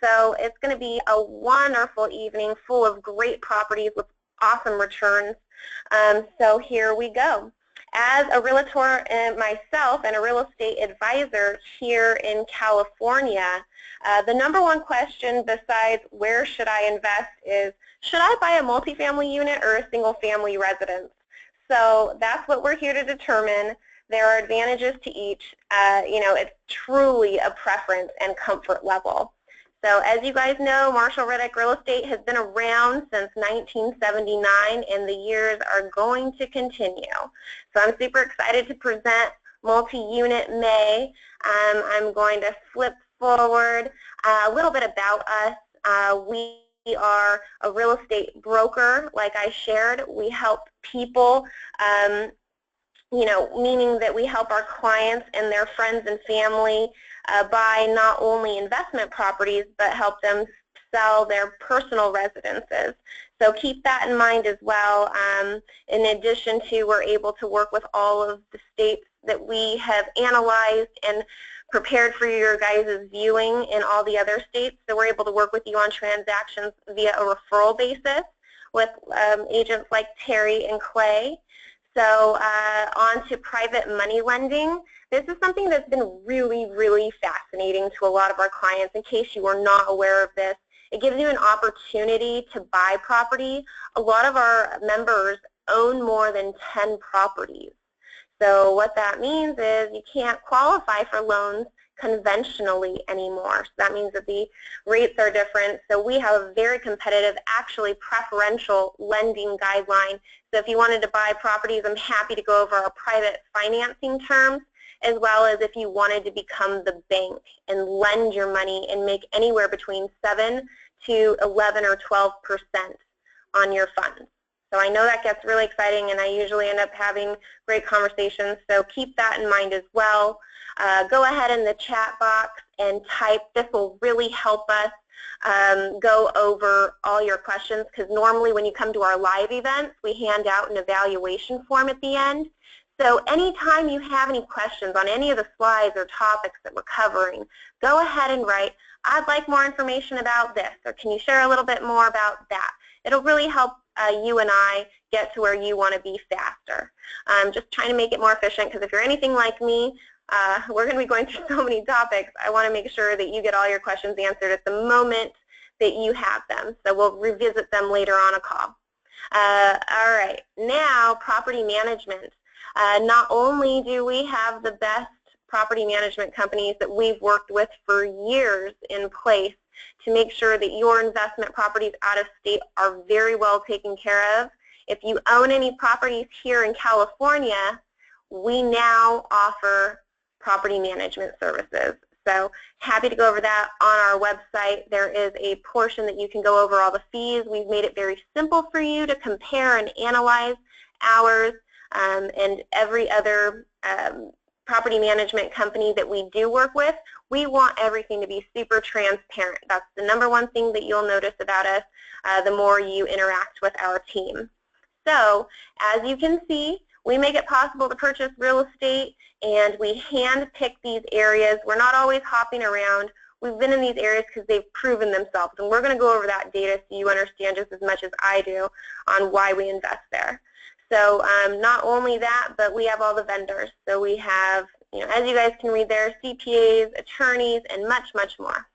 So it's going to be a wonderful evening full of great properties with awesome returns. So here we go. As a realtor and myself and a real estate advisor here in California, the number one question besides where should I invest is, should I buy a multifamily unit or a single family residence? So that's what we're here to determine. There are advantages to each. It's truly a preference and comfort level. So as you guys know, Marshall Riddick Real Estate has been around since 1979, and the years are going to continue. So I'm super excited to present Multi-Unit May. I'm going to flip forward a little bit about us. We are a real estate broker, like I shared. We help people, meaning that we help our clients and their friends and family buy not only investment properties, but help them sell their personal residences. So keep that in mind as well. In addition to, we're able to work with all of the states that we have analyzed and prepared for your guys' viewing in all the other states. So we're able to work with you on transactions via a referral basis with agents like Terry and Clay. So on to private money lending. This is something that's been really, really fascinating to a lot of our clients. In case you are not aware of this, it gives you an opportunity to buy property. A lot of our members own more than 10 properties. So what that means is you can't qualify for loans conventionally anymore. So that means that the rates are different. So we have a very competitive, actually preferential lending guideline. So if you wanted to buy properties, I'm happy to go over our private financing terms, as well as if you wanted to become the bank and lend your money and make anywhere between 7 to 11 or 12% on your funds. So I know that gets really exciting, and I usually end up having great conversations, so keep that in mind as well. Go ahead in the chat box and type. This will really help us go over all your questions, because normally when you come to our live events, we hand out an evaluation form at the end. So anytime you have any questions on any of the slides or topics that we're covering, go ahead and write, I'd like more information about this, or can you share a little bit more about that? It'll really help you and I get to where you want to be faster. Just trying to make it more efficient, because if you're anything like me, we're going to be going through so many topics. I want to make sure that you get all your questions answered at the moment that you have them. So we'll revisit them later on a call. All right, now property management. Not only do we have the best property management companies that we've worked with for years in place to make sure that your investment properties out of state are very well taken care of. If you own any properties here in California, we now offer property management services. So happy to go over that on our website. There is a portion that you can go over all the fees. We've made it very simple for you to compare and analyze ours and every other property management company that we do work with. We want everything to be super transparent. That's the number one thing that you'll notice about us the more you interact with our team. So as you can see, we make it possible to purchase real estate, and we hand pick these areas. We're not always hopping around. We've been in these areas because they've proven themselves, and we're going to go over that data so you understand just as much as I do on why we invest there. So not only that, but we have all the vendors. So we have, as you guys can read there, CPAs, attorneys, and much, much more.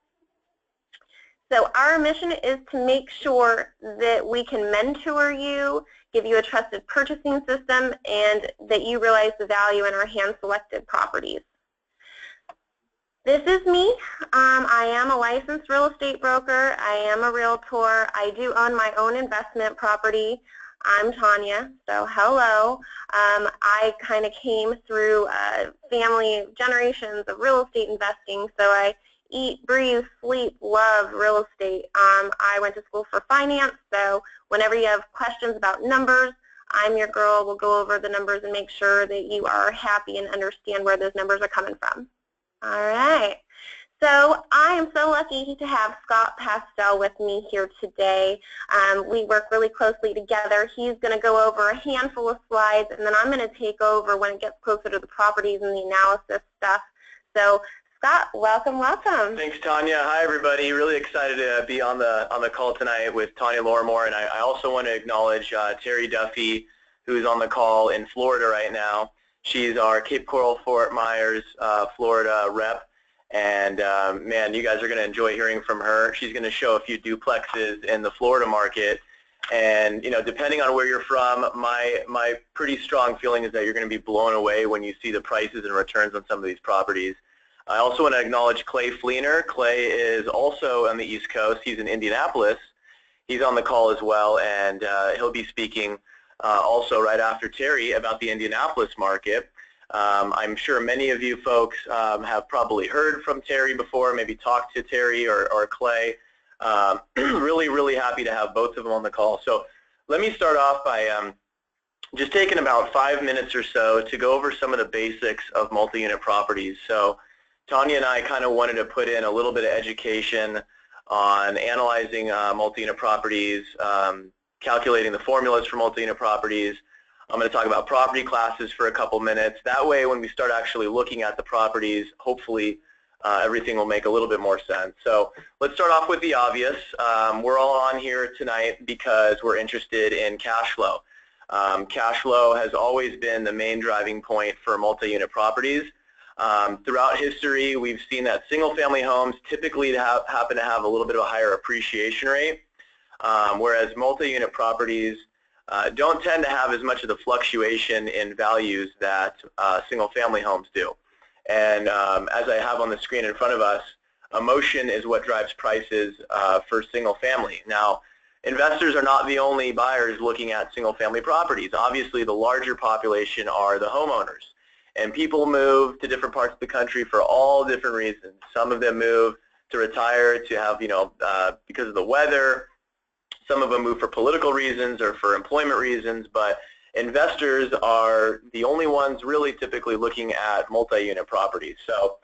So our mission is to make sure that we can mentor you, give you a trusted purchasing system, and that you realize the value in our hand-selected properties. This is me. I am a licensed real estate broker. I am a realtor. I do own my own investment property. I'm Tanya, so hello. I kind of came through family generations of real estate investing, so I eat, breathe, sleep, love real estate. I went to school for finance, so whenever you have questions about numbers, I'm your girl. We'll go over the numbers and make sure that you are happy and understand where those numbers are coming from. All right. So I am so lucky to have Scott Pastel with me here today. We work really closely together. He's going to go over a handful of slides, and then I'm going to take over when it gets closer to the properties and the analysis stuff. So Scott, welcome, welcome. Thanks, Tanya. Hi, everybody. Really excited to be on the call tonight with Tanya Lorimore, and I also want to acknowledge Terry Duffy, who's on the call in Florida right now. She's our Cape Coral Fort Myers, Florida rep, and man, you guys are going to enjoy hearing from her. She's going to show a few duplexes in the Florida market, and depending on where you're from, my pretty strong feeling is that you're going to be blown away when you see the prices and returns on some of these properties. I also want to acknowledge Clay Fleener. Clay is also on the East Coast. He's in Indianapolis. He's on the call as well, and he'll be speaking also right after Terry about the Indianapolis market. I'm sure many of you folks have probably heard from Terry before, maybe talked to Terry or Clay. Really happy to have both of them on the call. So let me start off by just taking about 5 minutes or so to go over some of the basics of multi-unit properties. So Tanya and I kind of wanted to put in a little bit of education on analyzing multi-unit properties, calculating the formulas for multi-unit properties. I'm going to talk about property classes for a couple minutes. That way, when we start actually looking at the properties, hopefully everything will make a little bit more sense. So let's start off with the obvious. We're all on here tonight because we're interested in cash flow. Cash flow has always been the main driving point for multi-unit properties. Throughout history, we've seen that single-family homes typically happen to have a little bit of a higher appreciation rate, whereas multi-unit properties don't tend to have as much of the fluctuation in values that single-family homes do. And as I have on the screen in front of us, emotion is what drives prices for single-family. Now, investors are not the only buyers looking at single-family properties. Obviously, the larger population are the homeowners. And people move to different parts of the country for all different reasons. Some of them move to retire, to have, because of the weather. Some of them move for political reasons or for employment reasons. But investors are the only ones really typically looking at multi-unit properties. So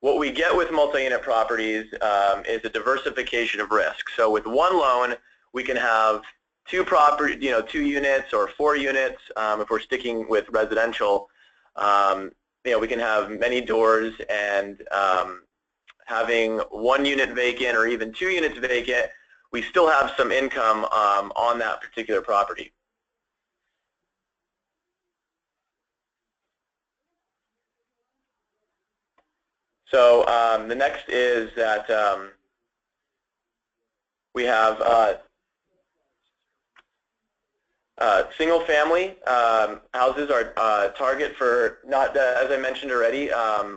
what we get with multi-unit properties is a diversification of risk. So with one loan, we can have two units or 4 units if we're sticking with residential. We can have many doors, and having 1 unit vacant or even 2 units vacant, we still have some income on that particular property. So the next is that we have single-family houses are target for, not as I mentioned already,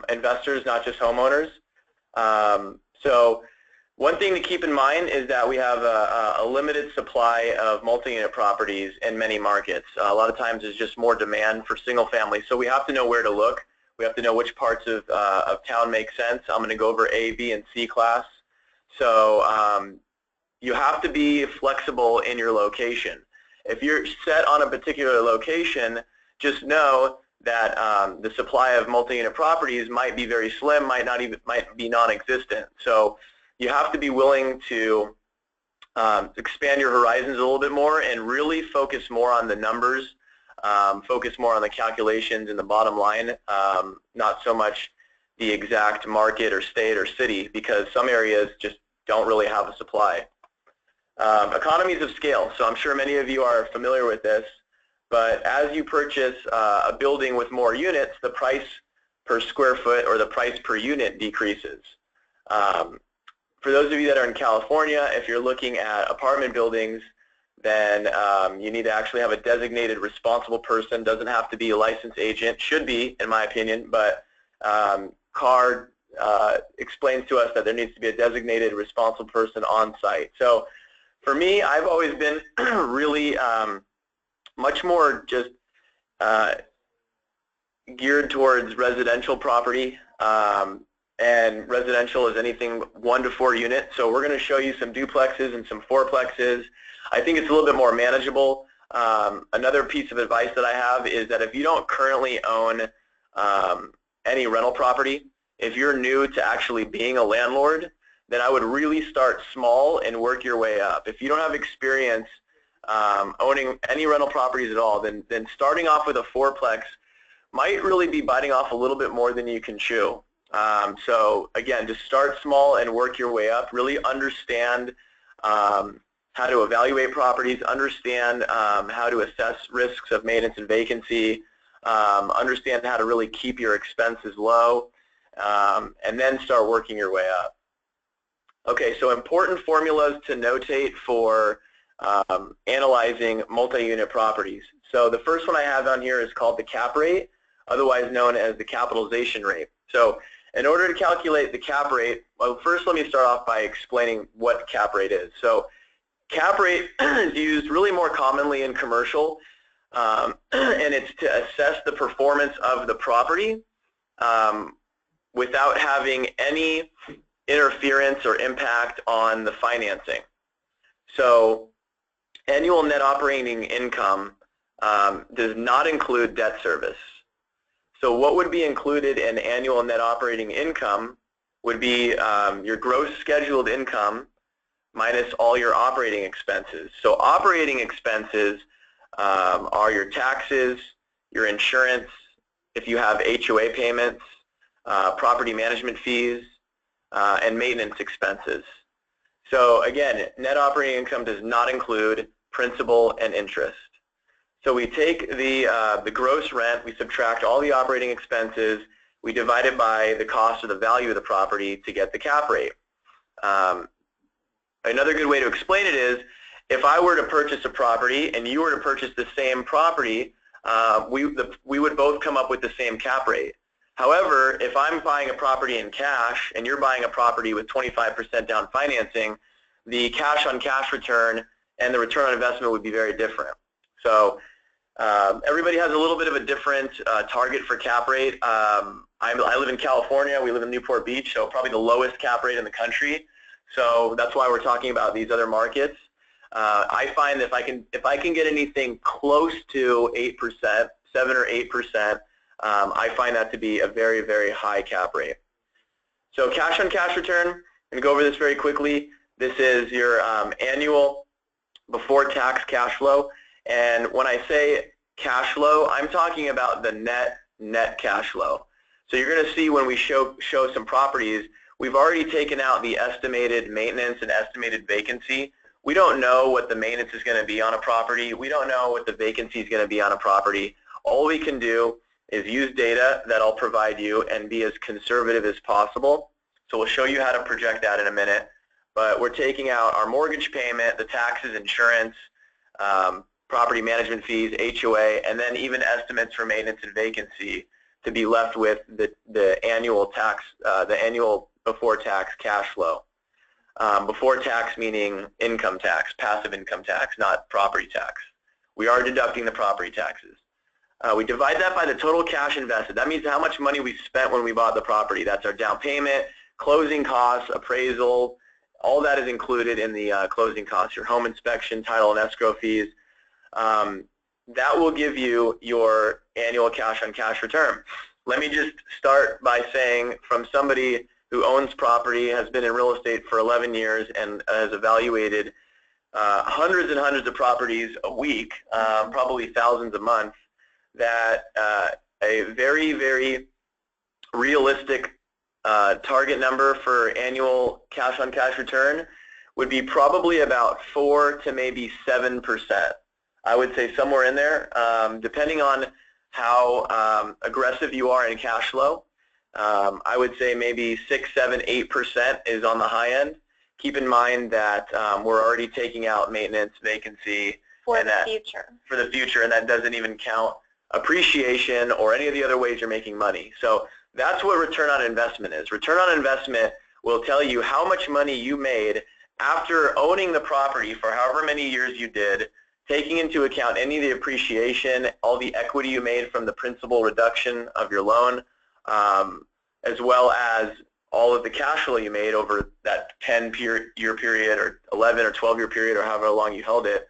investors, not just homeowners. So one thing to keep in mind is that we have a limited supply of multi-unit properties in many markets. A lot of times there's just more demand for single-family, so we have to know where to look. We have to know which parts of town make sense. I'm going to go over A, B, and C class. So you have to be flexible in your location. If you're set on a particular location, just know that the supply of multi-unit properties might be very slim, might be non-existent. So you have to be willing to expand your horizons a little bit more and really focus more on the numbers, focus more on the calculations and the bottom line, not so much the exact market or state or city, because some areas just don't really have a supply. Economies of scale. So I'm sure many of you are familiar with this, but as you purchase a building with more units, the price per square foot or the price per unit decreases. For those of you that are in California, if you're looking at apartment buildings, then you need to actually have a designated responsible person. Doesn't have to be a licensed agent, should be in my opinion, but CARD explains to us that there needs to be a designated responsible person on site. So for me, I've always been really much more just geared towards residential property, and residential is anything 1 to 4 units. So we're going to show you some duplexes and some fourplexes. I think it's a little bit more manageable. Another piece of advice that I have is that if you don't currently own any rental property, if you're new to actually being a landlord, then I would really start small and work your way up. If you don't have experience owning any rental properties at all, then starting off with a fourplex might really be biting off a little bit more than you can chew. So again, just start small and work your way up. Really understand how to evaluate properties, understand how to assess risks of maintenance and vacancy, understand how to really keep your expenses low, and then start working your way up. Okay, so important formulas to notate for analyzing multi-unit properties. So the first one I have on here is called the cap rate, otherwise known as the capitalization rate. So in order to calculate the cap rate, well, first let me start off by explaining what cap rate is. So cap rate is used really more commonly in commercial, and it's to assess the performance of the property without having any interference or impact on the financing. So annual net operating income does not include debt service. So what would be included in annual net operating income would be your gross scheduled income minus all your operating expenses. So operating expenses are your taxes, your insurance, if you have HOA payments, property management fees, and maintenance expenses. So again, net operating income does not include principal and interest. So we take the gross rent, we subtract all the operating expenses, we divide it by the cost or the value of the property to get the cap rate. Another good way to explain it is, if I were to purchase a property and you were to purchase the same property, we would both come up with the same cap rate. However, if I'm buying a property in cash and you're buying a property with 25% down financing, the cash on cash return and the return on investment would be very different. So everybody has a little bit of a different target for cap rate. I live in California, we live in Newport Beach, so probably the lowest cap rate in the country. So that's why we're talking about these other markets. I find if I can get anything close to 8%, 7 or 8%, I find that to be a very, very high cap rate. So cash on cash return, I'm going to go over this very quickly. This is your annual before tax cash flow. And when I say cash flow, I'm talking about the net cash flow. So you're going to see when we show some properties, we've already taken out the estimated maintenance and estimated vacancy. We don't know what the maintenance is going to be on a property. We don't know what the vacancy is going to be on a property. All we can do is use data that I'll provide you and be as conservative as possible. So we'll show you how to project that in a minute. But we're taking out our mortgage payment, the taxes, insurance, property management fees, HOA, and then even estimates for maintenance and vacancy to be left with the annual tax, the annual before tax cash flow. Before tax meaning income tax, passive income tax, not property tax. We are deducting the property taxes. We divide that by the total cash invested. That means how much money we spent when we bought the property. That's our down payment, closing costs, appraisal, all that is included in the closing costs, your home inspection, title and escrow fees. That will give you your annual cash on cash return. Let me just start by saying, from somebody who owns property, has been in real estate for 11 years and has evaluated hundreds and hundreds of properties a week, probably thousands a month, that a very, very realistic target number for annual cash on cash return would be probably about 4 to maybe 7%. I would say somewhere in there, depending on how aggressive you are in cash flow. I would say maybe 6, 7, 8% is on the high end. Keep in mind that we're already taking out maintenance, vacancy, for the future, and that doesn't even count appreciation or any of the other ways you're making money. So that's what return on investment is. Return on investment will tell you how much money you made after owning the property for however many years you did, taking into account any of the appreciation, all the equity you made from the principal reduction of your loan, as well as all of the cash flow you made over that 10-year period or 11 or 12-year period or however long you held it.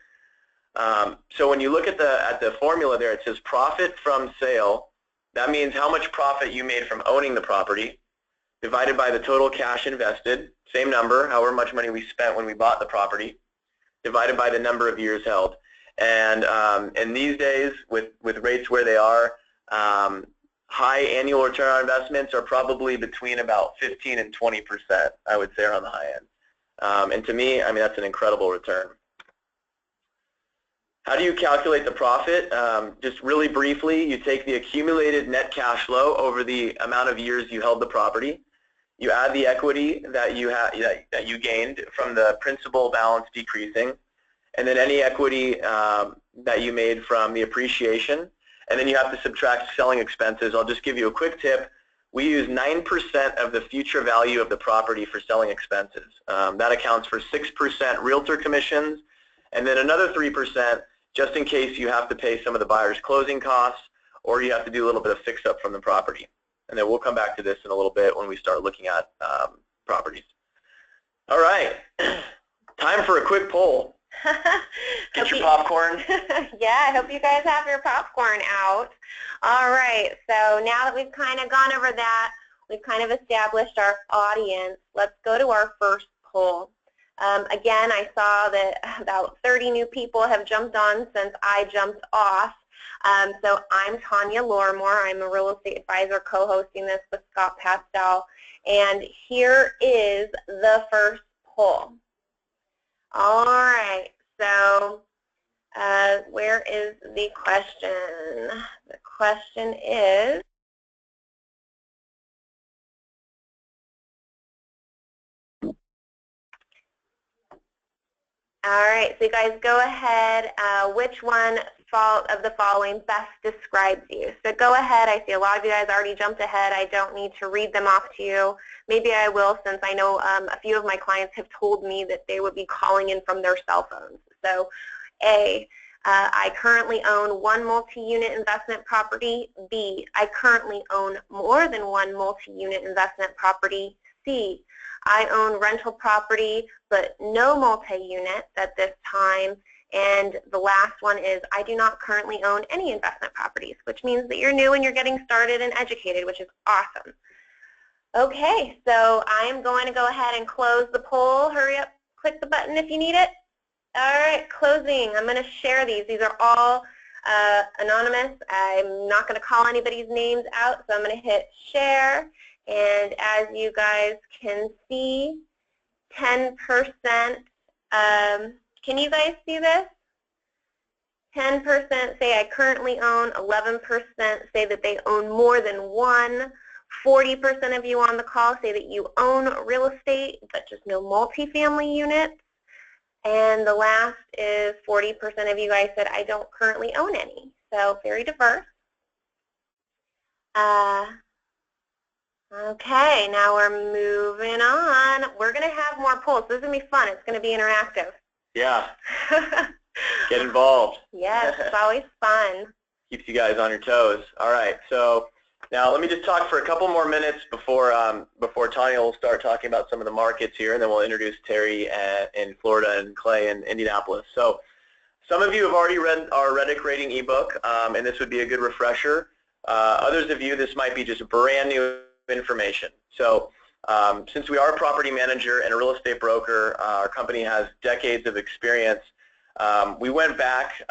So when you look at the formula there, it says profit from sale. That means how much profit you made from owning the property divided by the total cash invested, same number, however much money we spent when we bought the property, divided by the number of years held. And these days, with rates where they are, high annual return on investments are probably between about 15 and 20%, I would say, are on the high end. And to me, I mean, that's an incredible return. How do you calculate the profit? Just really briefly, you take the accumulated net cash flow over the amount of years you held the property. You add the equity that you gained from the principal balance decreasing, and then any equity that you made from the appreciation. And then you have to subtract selling expenses. I'll just give you a quick tip. We use 9% of the future value of the property for selling expenses. That accounts for 6% realtor commissions, and then another 3% just in case you have to pay some of the buyer's closing costs or you have to do a little bit of fix-up from the property. And then we'll come back to this in a little bit when we start looking at properties. All right, time for a quick poll. Get your popcorn. Yeah, I hope you guys have your popcorn out. All right, so now that we've kind of gone over that, we've kind of established our audience, let's go to our first poll. Again, I saw that about 30 new people have jumped on since I jumped off. So I'm Tanya Lormore. I'm a real estate advisor co-hosting this with Scott Pastel. And here is the first poll. All right, so where is the question? The question is, all right, so you guys go ahead. Which one of the following best describes you? So go ahead. I see a lot of you guys already jumped ahead. I don't need to read them off to you. Maybe I will, since I know a few of my clients have told me that they would be calling in from their cell phones. So A, I currently own one multi-unit investment property. B, I currently own more than one multi-unit investment property. C, I own rental property but no multi-units at this time. And the last one is, I do not currently own any investment properties, which means that you're new and you're getting started and educated, which is awesome. Okay, so I am going to go ahead and close the poll. Hurry up, click the button if you need it. All right, closing. I'm going to share these. These are all anonymous. I'm not going to call anybody's names out, so I'm going to hit share. And as you guys can see, 10%, can you guys see this? 10% say I currently own, 11% say that they own more than one, 40% of you on the call say that you own real estate but just no multifamily units, and the last is 40% of you guys said I don't currently own any. So very diverse. Okay, now we're moving on. We're going to have more polls. This is going to be fun. It's going to be interactive. Yeah. Get involved. Yes, it's always fun. Keeps you guys on your toes. All right, so now let me just talk for a couple more minutes before Tanya will start talking about some of the markets here, and then we'll introduce Terry in Florida and Clay in Indianapolis. So some of you have already read our Reddick rating ebook, and this would be a good refresher. Others of you, this might be just brand new information. So since we are a property manager and a real estate broker, our company has decades of experience. We went back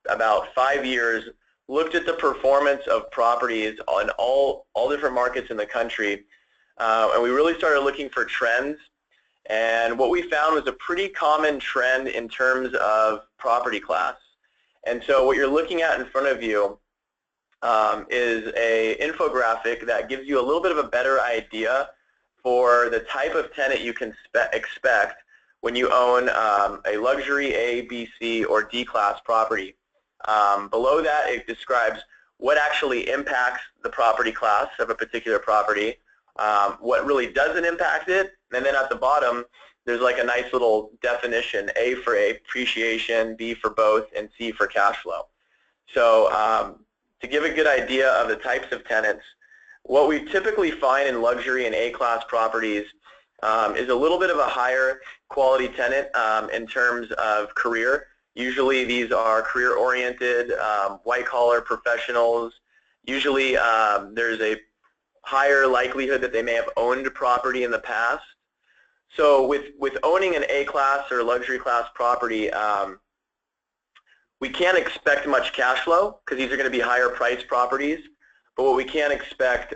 about 5 years, looked at the performance of properties on all different markets in the country, and we really started looking for trends. And what we found was a pretty common trend in terms of property class. And so what you're looking at in front of you is an infographic that gives you a little bit of a better idea for the type of tenant you can expect when you own a luxury A, B, C, or D class property. Below that, it describes what actually impacts the property class of a particular property, what really doesn't impact it, and then at the bottom, there's like a nice little definition, A for appreciation, B for both, and C for cash flow. So to give a good idea of the types of tenants, what we typically find in luxury and A-class properties is a little bit of a higher quality tenant in terms of career. Usually these are career-oriented, white-collar professionals. Usually there's a higher likelihood that they may have owned property in the past. So with owning an A-class or luxury class property, we can't expect much cash flow because these are going to be higher priced properties. but what we can expect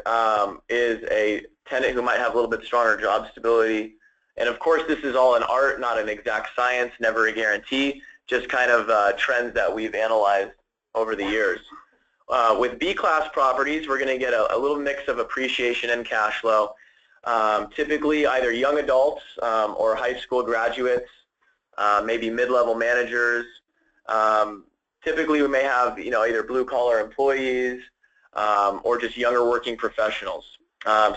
is a tenant who might have a little bit stronger job stability. And of course, this is all an art, not an exact science, never a guarantee, just kind of trends that we've analyzed over the years. With B-class properties, we're going to get a little mix of appreciation and cash flow. Typically either young adults or high school graduates, maybe mid-level managers. Typically we may have either blue-collar employees or just younger working professionals.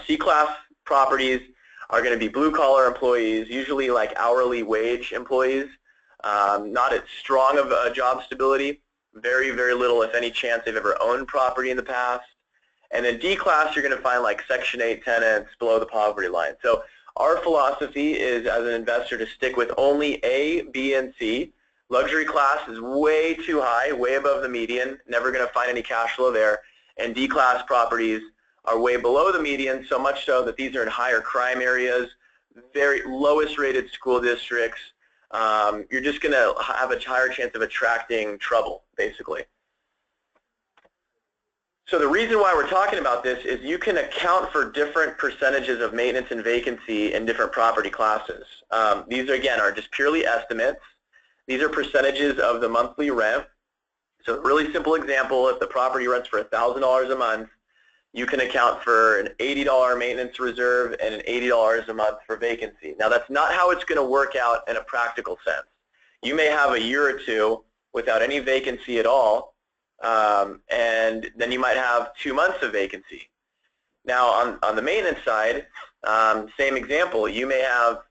C-class properties are going to be blue-collar employees, usually like hourly wage employees, not as strong of a job stability, very, very little, if any, chance they've ever owned property in the past. And then D-class, you're going to find like Section 8 tenants below the poverty line. So our philosophy is, as an investor, to stick with only A, B, and C. Luxury class is way too high, way above the median, never going to find any cash flow there. And D-class properties are way below the median, so much so that these are in higher crime areas, very lowest rated school districts. You're just going to have a higher chance of attracting trouble, basically. So the reason why we're talking about this is you can account for different percentages of maintenance and vacancy in different property classes. These, again, are just purely estimates. These are percentages of the monthly rent. So a really simple example, if the property rents for $1,000 a month, you can account for an $80 maintenance reserve and an $80 a month for vacancy. Now that's not how it's going to work out in a practical sense. You may have a year or two without any vacancy at all, and then you might have 2 months of vacancy. Now on the maintenance side, same example, you may have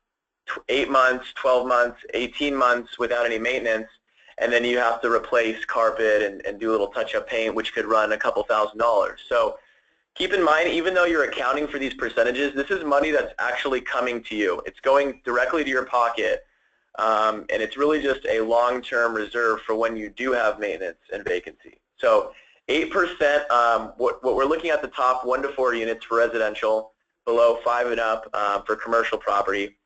8 months, 12 months, 18 months without any maintenance, and then you have to replace carpet and do a little touch-up paint, which could run a couple $1,000s. So keep in mind, even though you're accounting for these percentages, this is money that's actually coming to you. It's going directly to your pocket, and it's really just a long-term reserve for when you do have maintenance and vacancy. So 8%, what we're looking at the top 1 to 4 units for residential, below 5 and up for commercial property.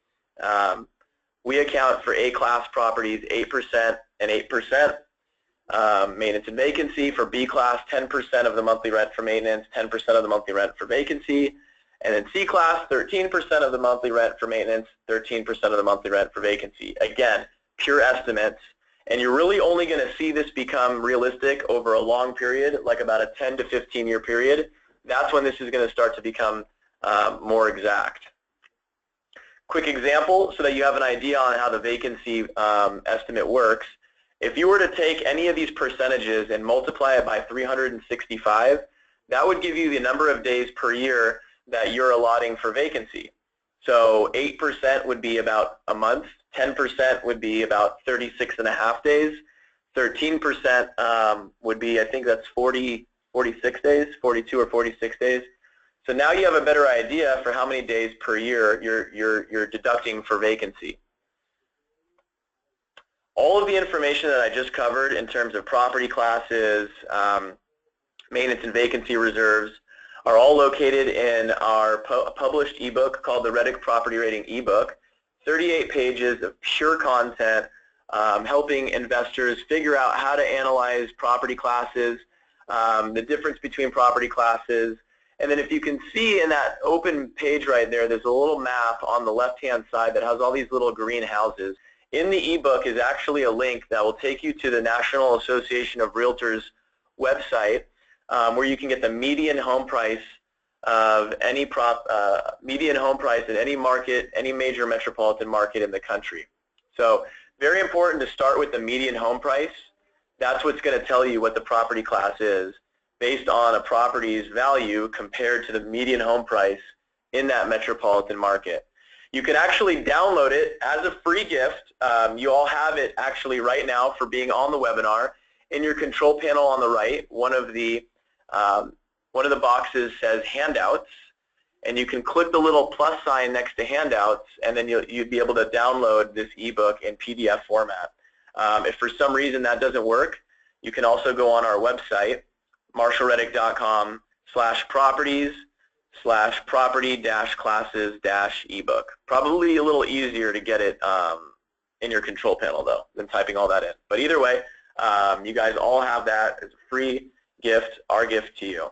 We account for A-class properties 8% and 8%. Maintenance and vacancy for B-class, 10% of the monthly rent for maintenance, 10% of the monthly rent for vacancy. And then C-class, 13% of the monthly rent for maintenance, 13% of the monthly rent for vacancy. Again, pure estimates. And you're really only going to see this become realistic over a long period, like about a 10 to 15 year period. That's when this is going to start to become more exact. Quick example so that you have an idea on how the vacancy estimate works. If you were to take any of these percentages and multiply it by 365, that would give you the number of days per year that you're allotting for vacancy. So 8% would be about a month, 10% would be about 36.5 days, 13% would be, I think that's 46 days, 42 or 46 days. So now you have a better idea for how many days per year you're deducting for vacancy. All of the information that I just covered in terms of property classes, maintenance and vacancy reserves, are all located in our published ebook called the Reddick Property Rating ebook. 38 pages of pure content helping investors figure out how to analyze property classes, the difference between property classes. And then if you can see in that open page right there, there's a little map on the left-hand side that has all these little green houses. In the ebook is actually a link that will take you to the National Association of Realtors website, where you can get the median home price of any median home price in any market, any major metropolitan market in the country. So very important to start with the median home price. That's what's going to tell you what the property class is based on a property's value compared to the median home price in that metropolitan market. You can actually download it as a free gift. You all have it actually right now for being on the webinar. In your control panel on the right, one of the boxes says handouts, and you can click the little plus sign next to handouts, and then you'd be able to download this ebook in PDF format. If for some reason that doesn't work, you can also go on our website, marshallreddick.com/property-classes-ebook. Probably a little easier to get it in your control panel though than typing all that in. But either way, you guys all have that as a free gift, our gift to you.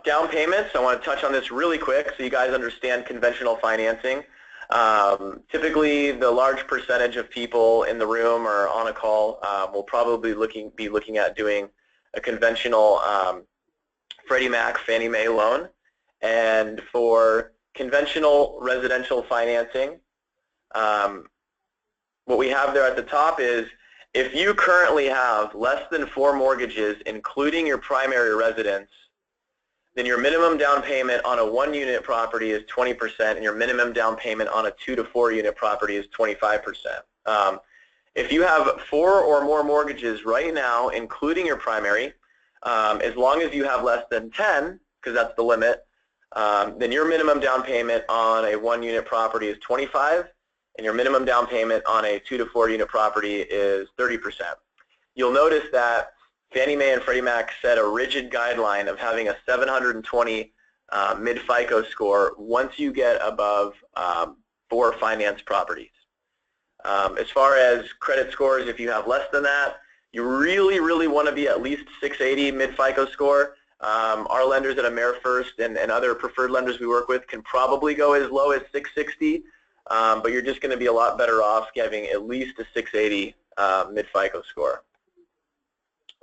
Down payments, I want to touch on this really quick so you guys understand conventional financing. Typically, the large percentage of people in the room or on a call will probably be looking at doing a conventional Freddie Mac Fannie Mae loan. And for conventional residential financing, what we have there at the top is if you currently have less than 4 mortgages, including your primary residence, then your minimum down payment on a 1-unit property is 20%, and your minimum down payment on a 2 to 4 unit property is 25%. If you have 4 or more mortgages right now, including your primary, as long as you have less than 10, because that's the limit, then your minimum down payment on a 1-unit property is 25%, and your minimum down payment on a 2 to 4 unit property is 30%. You'll notice that Fannie Mae and Freddie Mac set a rigid guideline of having a 720 mid-FICO score once you get above 4 finance properties. As far as credit scores, if you have less than that, you really want to be at least 680 mid-FICO score. Our lenders at AmeriFirst and other preferred lenders we work with can probably go as low as 660, but you're just going to be a lot better off having at least a 680 mid-FICO score.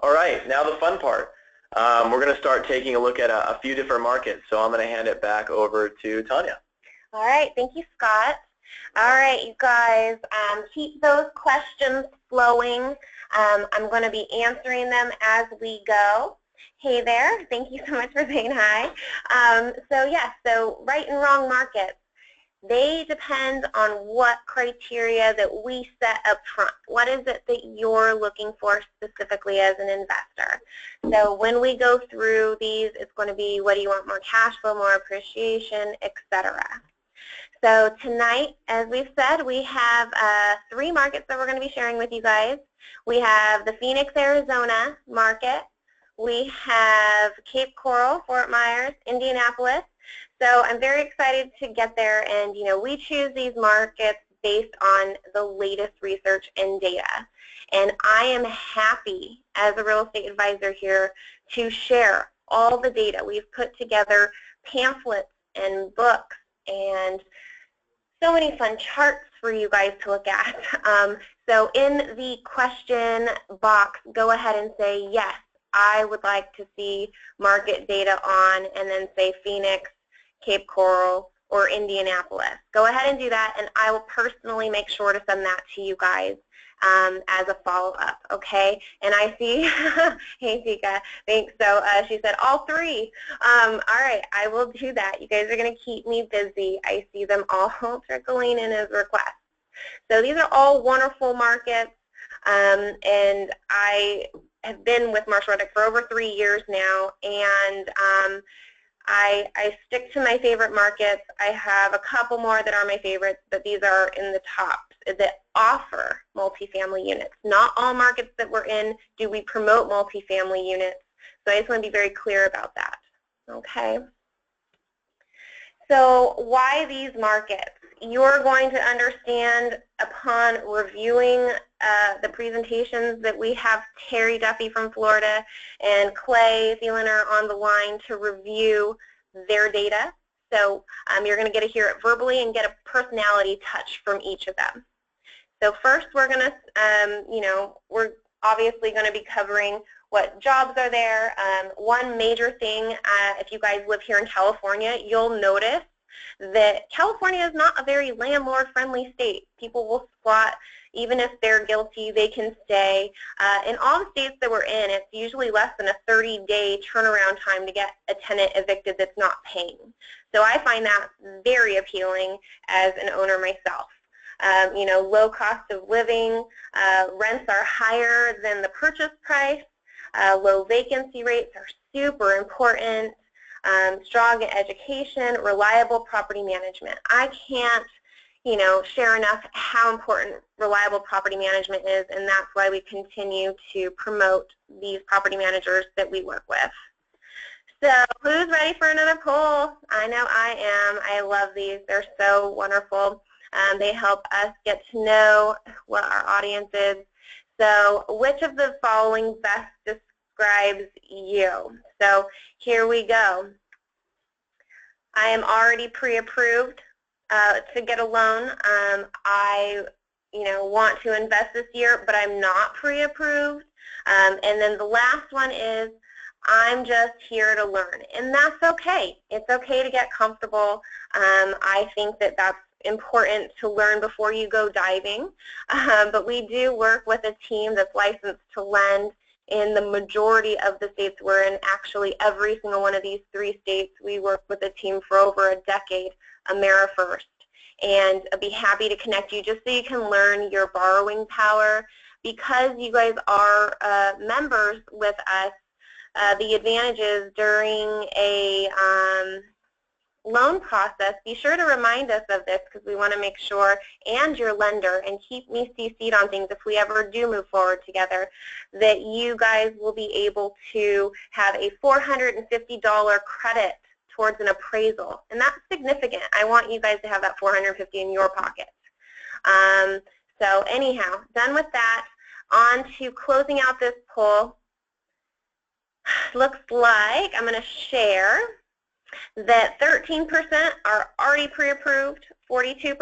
All right, now the fun part. We're going to start taking a look at a few different markets, so I'm going to hand it back over to Tanya. All right, thank you, Scott. All right, you guys, keep those questions flowing. I'm going to be answering them as we go. Hey there, thank you so much for saying hi. So right and wrong markets, they depend on what criteria that we set up front. What is it that you're looking for specifically as an investor? So when we go through these, it's going to be what do you want, more cash flow, more appreciation, etc. So tonight, as we've said, we have 3 markets that we're going to be sharing with you guys. We have the Phoenix, Arizona market. We have Cape Coral, Fort Myers, Indianapolis. So I'm very excited to get there, and we choose these markets based on the latest research and data. And I am happy as a real estate advisor here to share all the data. We've put together pamphlets and books and so many fun charts for you guys to look at. So in the question box, go ahead and say, yes, I would like to see market data on, and then say Phoenix, Cape Coral, or Indianapolis. Go ahead and do that, and I will personally make sure to send that to you guys as a follow-up, okay? And I see, hey Tika, thanks. So she said all 3. All right, I will do that. You guys are going to keep me busy. I see them all trickling in as requests. So these are all wonderful markets, and I have been with Marshall Reddick for over 3 years now, and I stick to my favorite markets. I have a couple more that are my favorites, but these are in the top that offer multifamily units. Not all markets that we're in do we promote multifamily units, so I just want to be very clear about that. Okay. So why these markets? You're going to understand upon reviewing the presentations that we have Terry Duffy from Florida and Clay Thielener on the line to review their data. So you're going to get to hear it verbally and get a personality touch from each of them. So first we're going to, we're obviously going to be covering what jobs are there. One major thing, if you guys live here in California, you'll notice that California is not a very landlord-friendly state. People will squat. Even if they're guilty, they can stay. In all the states that we're in, it's usually less than a 30-day turnaround time to get a tenant evicted that's not paying. So I find that very appealing as an owner myself. Low cost of living, rents are higher than the purchase price, low vacancy rates are super important, strong education, reliable property management. I can't share enough how important reliable property management is, and that's why we continue to promote these property managers that we work with. So who's ready for another poll? I know I am. I love these. They're so wonderful. They help us get to know what our audience is. So which of the following best describes you. So here we go. I am already pre-approved to get a loan. I want to invest this year, but I'm not pre-approved. And then the last one is, I'm just here to learn. And that's okay. It's okay to get comfortable. I think that that's important to learn before you go diving. But we do work with a team that's licensed to lend in the majority of the states we're in. Actually, every single one of these 3 states, we work with a team for over a decade, AmeriFirst. And I'd be happy to connect you just so you can learn your borrowing power. Because you guys are members with us, the advantages during a loan process, be sure to remind us of this because we want to make sure, and your lender, and keep me CC'd on things if we ever do move forward together, that you guys will be able to have a $450 credit towards an appraisal. And that's significant. I want you guys to have that $450 in your pocket. So anyhow, done with that. On to closing out this poll. Looks like I'm going to share that 13% are already pre-approved, 42%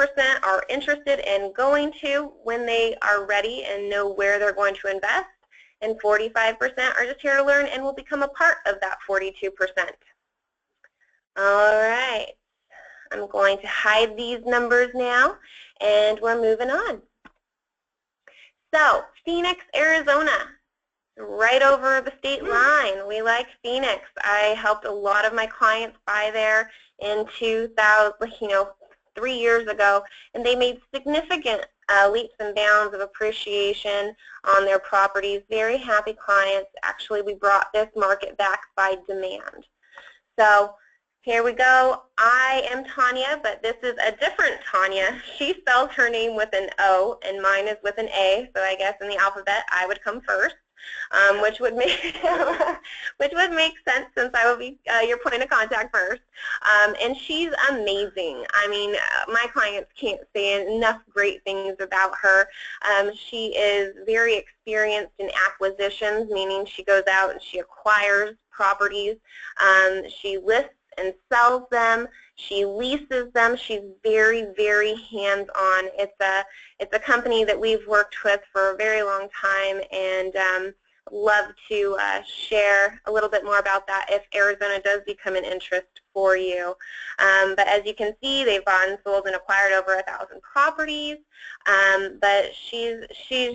are interested in going to when they are ready and know where they're going to invest, and 45% are just here to learn and will become a part of that 42%. All right, I'm going to hide these numbers now, and we're moving on. So, Phoenix, Arizona. Right over the state line. We like Phoenix. I helped a lot of my clients buy there in 3 years ago, and they made significant leaps and bounds of appreciation on their properties. Very happy clients. Actually, we brought this market back by demand. So here we go. I am Tanya, but this is a different Tanya. She spells her name with an O, and mine is with an A, so I guess in the alphabet I would come first. Which would make sense since I will be your point of contact first. And she's amazing. I mean, my clients can't say enough great things about her. She is very experienced in acquisitions, meaning she goes out and she acquires properties. She lists and sells them. She leases them. She's very, very hands-on. It's a company that we've worked with for a very long time, and love to share a little bit more about that if Arizona does become an interest for you. But as you can see, they've bought and sold and acquired over 1,000 properties. But she's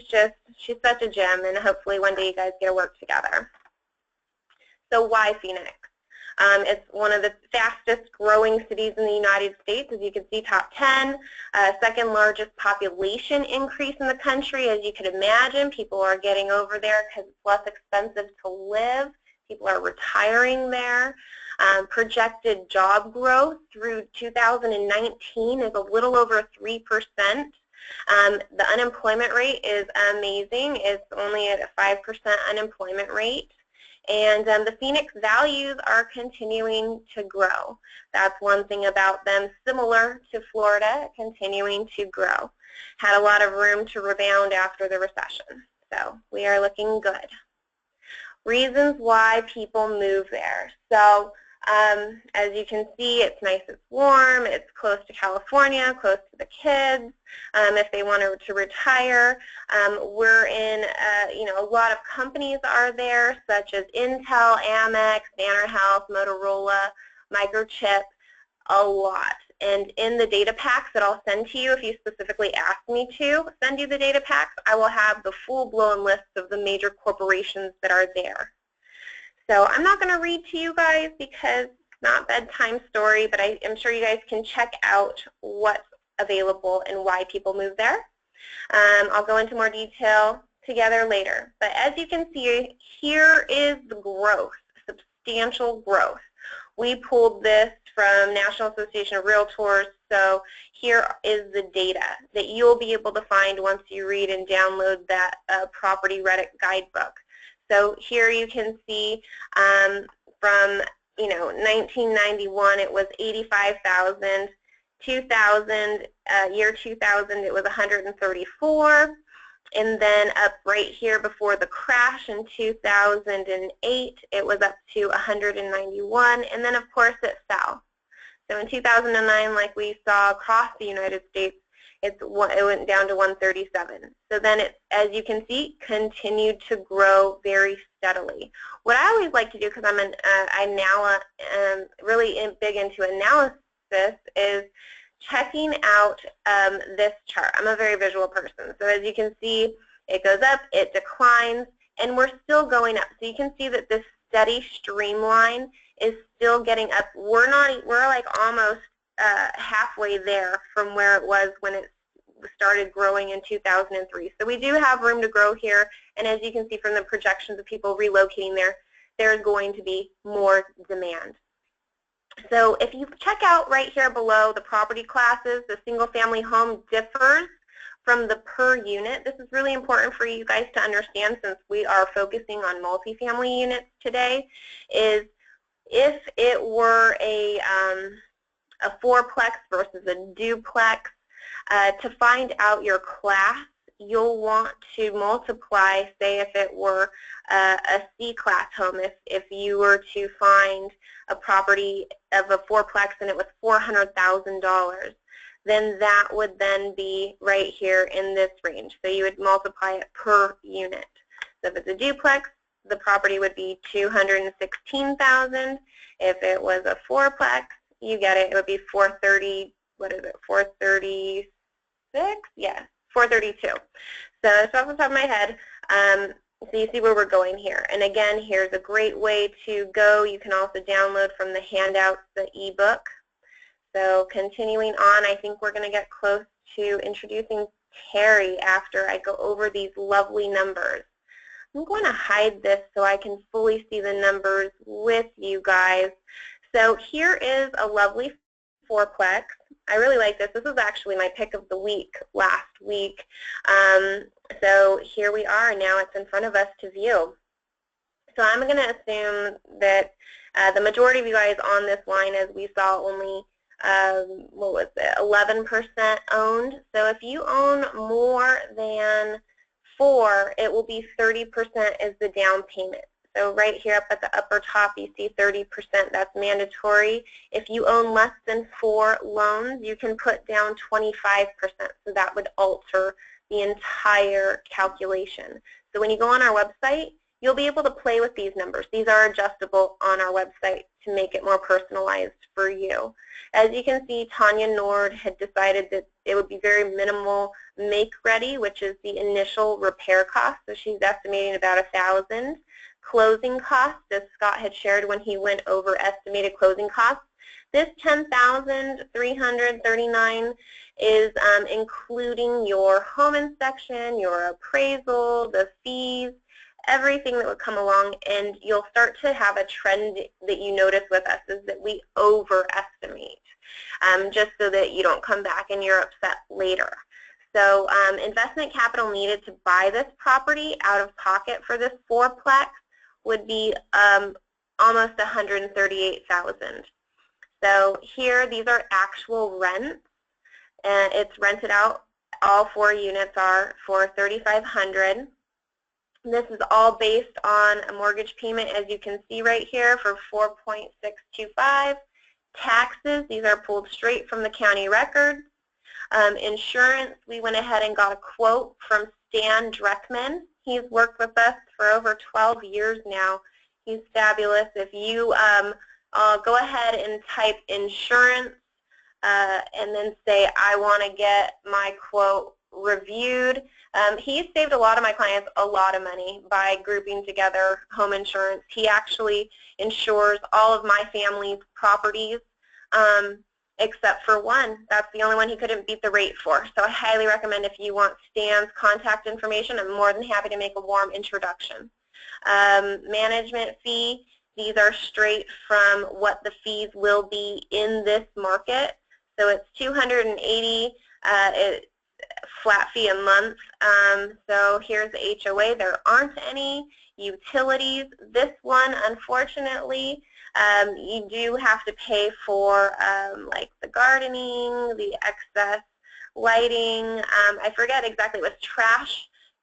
such a gem, and hopefully one day you guys get to work together. So why Phoenix? It's one of the fastest growing cities in the United States, as you can see, top 10, second largest population increase in the country. As you can imagine, people are getting over there because it's less expensive to live. People are retiring there. Projected job growth through 2019 is a little over 3%. The unemployment rate is amazing. It's only at a 5% unemployment rate. And the Phoenix values are continuing to grow. That's one thing about them, similar to Florida, continuing to grow. Had a lot of room to rebound after the recession. So we are looking good. Reasons why people move there. So as you can see, it's nice, it's warm, it's close to California, close to the kids. If they want to retire, we're in, a lot of companies are there, such as Intel, Amex, Banner Health, Motorola, Microchip, a lot. And in the data packs that I'll send to you, if you specifically ask me to send you the data packs, I will have the full-blown list of the major corporations that are there. So I'm not going to read to you guys because it's not a bedtime story, but I am sure you guys can check out what's available and why people move there. I'll go into more detail together later. But as you can see, here is the growth, substantial growth. We pulled this from National Association of Realtors, so here is the data that you'll be able to find once you read and download that Property Reddit guidebook. So here you can see from 1991 it was 85,000, 2000 year 2000 it was 134, And then up right here before the crash in 2008, it was up to 191, and then of course it fell. So in 2009, like we saw across the United States, it went down to 137. So then it, as you can see, continued to grow very steadily. What I always like to do, because I now am really big into analysis, is checking out this chart. I'm a very visual person. So as you can see, it goes up, it declines, and we're still going up. So you can see that this steady streamline is still getting up. We're like almost halfway there from where it was when it started growing in 2003. So we do have room to grow here, and as you can see from the projections of people relocating there, there's going to be more demand. So if you check out right here below the property classes, the single-family home differs from the per unit. This is really important for you guys to understand, since we are focusing on multifamily units today, is if it were a fourplex versus a duplex, to find out your class, you'll want to multiply, say if it were a C-class home, if you were to find a property of a fourplex and it was $400,000, then that would then be right here in this range. So you would multiply it per unit. So if it's a duplex, the property would be $216,000. If it was a fourplex, you get it, it would be 430, what is it, 436? Yeah, 432. So that's off the top of my head. So you see where we're going here. And again, here's a great way to go. You can also download from the handouts the ebook. So continuing on, I think we're going to get close to introducing Terry after I go over these lovely numbers. I'm going to hide this so I can fully see the numbers with you guys. So here is a lovely fourplex. I really like this. This is actually my pick of the week last week. So here we are. Now it's in front of us to view. So I'm going to assume that the majority of you guys on this line, as we saw, only what was it, 11% owned. So if you own more than 4, it will be 30% as the down payment. So right here up at the upper top, you see 30%. That's mandatory. If you own less than 4 loans, you can put down 25%. So that would alter the entire calculation. So when you go on our website, you'll be able to play with these numbers. These are adjustable on our website to make it more personalized for you. As you can see, Tanya Nord had decided that it would be very minimal make-ready, which is the initial repair cost. So she's estimating about $1,000. Closing costs, as Scott had shared when he went over estimated closing costs, this $10,339 is including your home inspection, your appraisal, the fees, everything that would come along, and you'll start to have a trend that you notice with us is that we overestimate, just so that you don't come back and you're upset later. So investment capital needed to buy this property out of pocket for this fourplex would be almost $138,000. So here, these are actual rents, and it's rented out. All 4 units are for $3,500. This is all based on a mortgage payment, as you can see right here, for $4.625. Taxes, these are pulled straight from the county records. Insurance, we went ahead and got a quote from Stan Dreckman. He's worked with us for over 12 years now. He's fabulous. If you go ahead and type insurance and then say, I want to get my quote reviewed, he's saved a lot of my clients a lot of money by grouping together home insurance. He actually insures all of my family's properties except for one. That's the only one he couldn't beat the rate for. So I highly recommend, if you want Stan's contact information, I'm more than happy to make a warm introduction. Management fee, these are straight from what the fees will be in this market. So it's $280 flat fee a month. So here's the HOA. There aren't any utilities. This one, unfortunately, you do have to pay for like the gardening, the excess lighting. I forget exactly. It was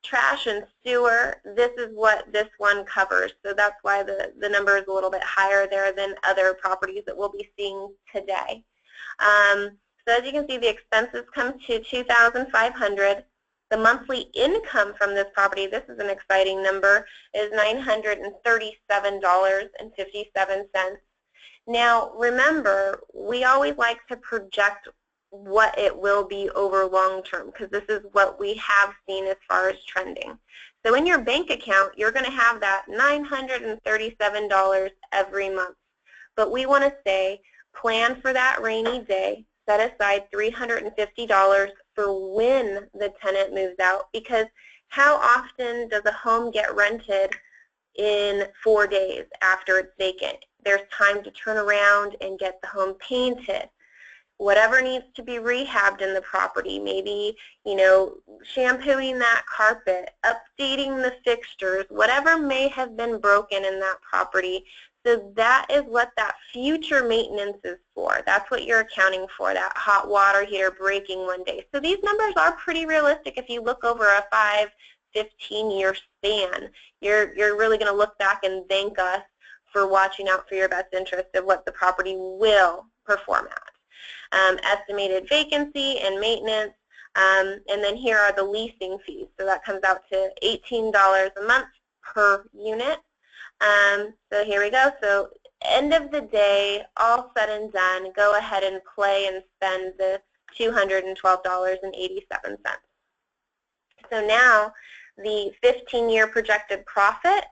trash and sewer, this is what this one covers. So that's why the number is a little bit higher there than other properties that we'll be seeing today. So as you can see, the expenses come to $2,500. The monthly income from this property, this is an exciting number, is $937.57. Now remember, we always like to project what it will be over long term, because this is what we have seen as far as trending. So in your bank account, you're going to have that $937 every month. But we want to say, plan for that rainy day, set aside $350 for when the tenant moves out, because how often does a home get rented in 4 days after it's vacant? There's time to turn around and get the home painted. Whatever needs to be rehabbed in the property, maybe, you know, shampooing that carpet, updating the fixtures, whatever may have been broken in that property. So that is what that future maintenance is for. That's what you're accounting for, that hot water heater breaking one day. So these numbers are pretty realistic if you look over a 5-15-year span. You're really going to look back and thank us for watching out for your best interest of what the property will perform at. Estimated vacancy and maintenance, and then here are the leasing fees. So that comes out to $18 a month per unit. So here we go. So end of the day, all said and done, go ahead and play and spend the $212.87. So now the 15-year projected profit,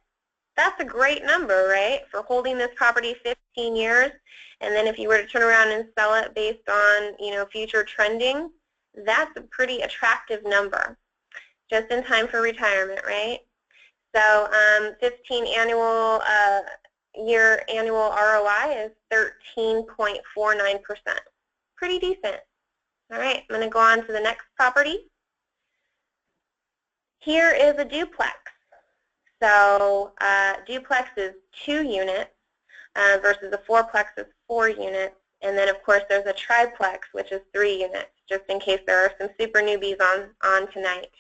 that's a great number, right, for holding this property 15 years. And then if you were to turn around and sell it based on, you know, future trending, that's a pretty attractive number. Just in time for retirement, right? So 15 year annual ROI is 13.49%. Pretty decent. All right, I'm going to go on to the next property. Here is a duplex. So duplex is 2 units versus a fourplex is 4 units. And then, of course, there's a triplex, which is 3 units, just in case there are some super newbies on tonight.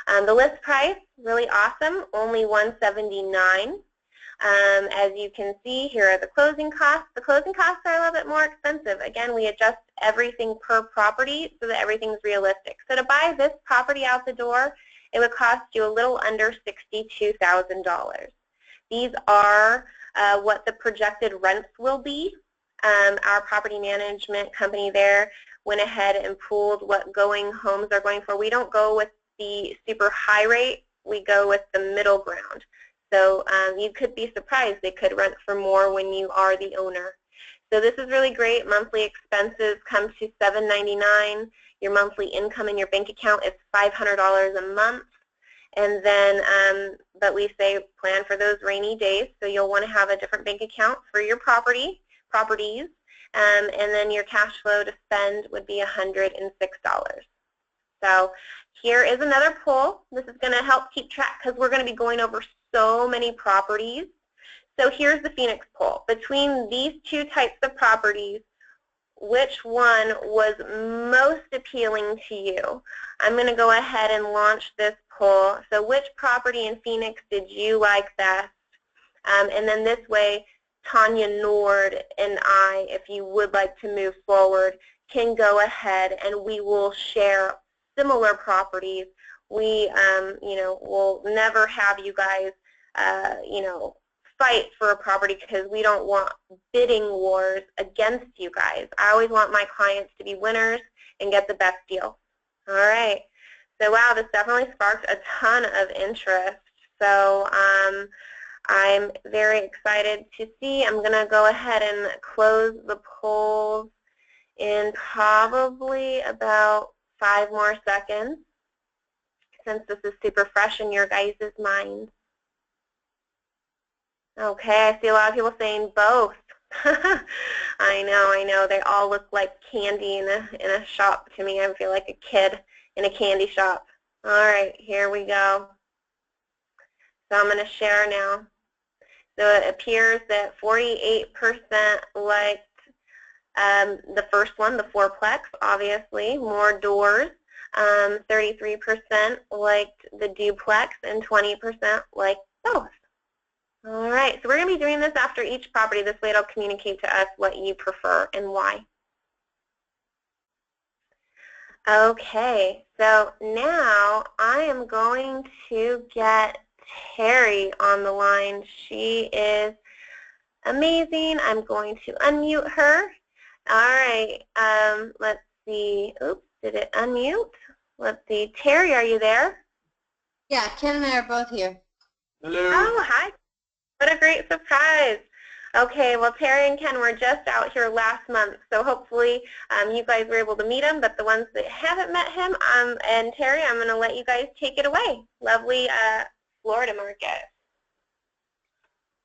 The list price, really awesome, only $179. As you can see, here are the closing costs. The closing costs are a little bit more expensive. Again, we adjust everything per property so that everything's realistic. So to buy this property out the door, it would cost you a little under $62,000. These are what the projected rents will be. Our property management company there went ahead and pooled what going homes are going for. We don't go with the super high rate. We go with the middle ground. So you could be surprised. They could rent for more when you are the owner. So this is really great. Monthly expenses come to $799. Your monthly income in your bank account is $500 a month. And then, but we say plan for those rainy days. So you'll want to have a different bank account for your properties. And then your cash flow to spend would be $106. So here is another poll. This is going to help keep track because we're going to be going over so many properties. So here's the Phoenix poll. Between these 2 types of properties, which one was most appealing to you? I'm going to go ahead and launch this poll. So which property in Phoenix did you like best? And then this way, Tanya Nord and I, if you would like to move forward, can go ahead and we will share similar properties. We, you know, will never have you guys, you know, fight for a property because we don't want bidding wars against you guys. I always want my clients to be winners and get the best deal. All right. So wow, this definitely sparked a ton of interest. So I'm very excited to see. I'm going to go ahead and close the polls in probably about 5 more seconds since this is super fresh in your guys' minds. Okay, I see a lot of people saying both. I know. They all look like candy in a shop to me. I feel like a kid in a candy shop. All right, here we go. So I'm going to share now. So it appears that 48% liked the first one, the fourplex, obviously, more doors. 33% liked the duplex, and 20% liked both. All right, so we're going to be doing this after each property. This way it'll communicate to us what you prefer and why. Okay, so now I am going to get Terry on the line. She is amazing. I'm going to unmute her. All right, let's see. Oops, did it unmute? Let's see. Terry, are you there? Yeah, Ken and I are both here. Hello. Oh, hi. What a great surprise. Okay, well, Terry and Ken were just out here last month, so hopefully you guys were able to meet him, but the ones that haven't met him, and Terry, I'm going to let you guys take it away. Lovely Florida market.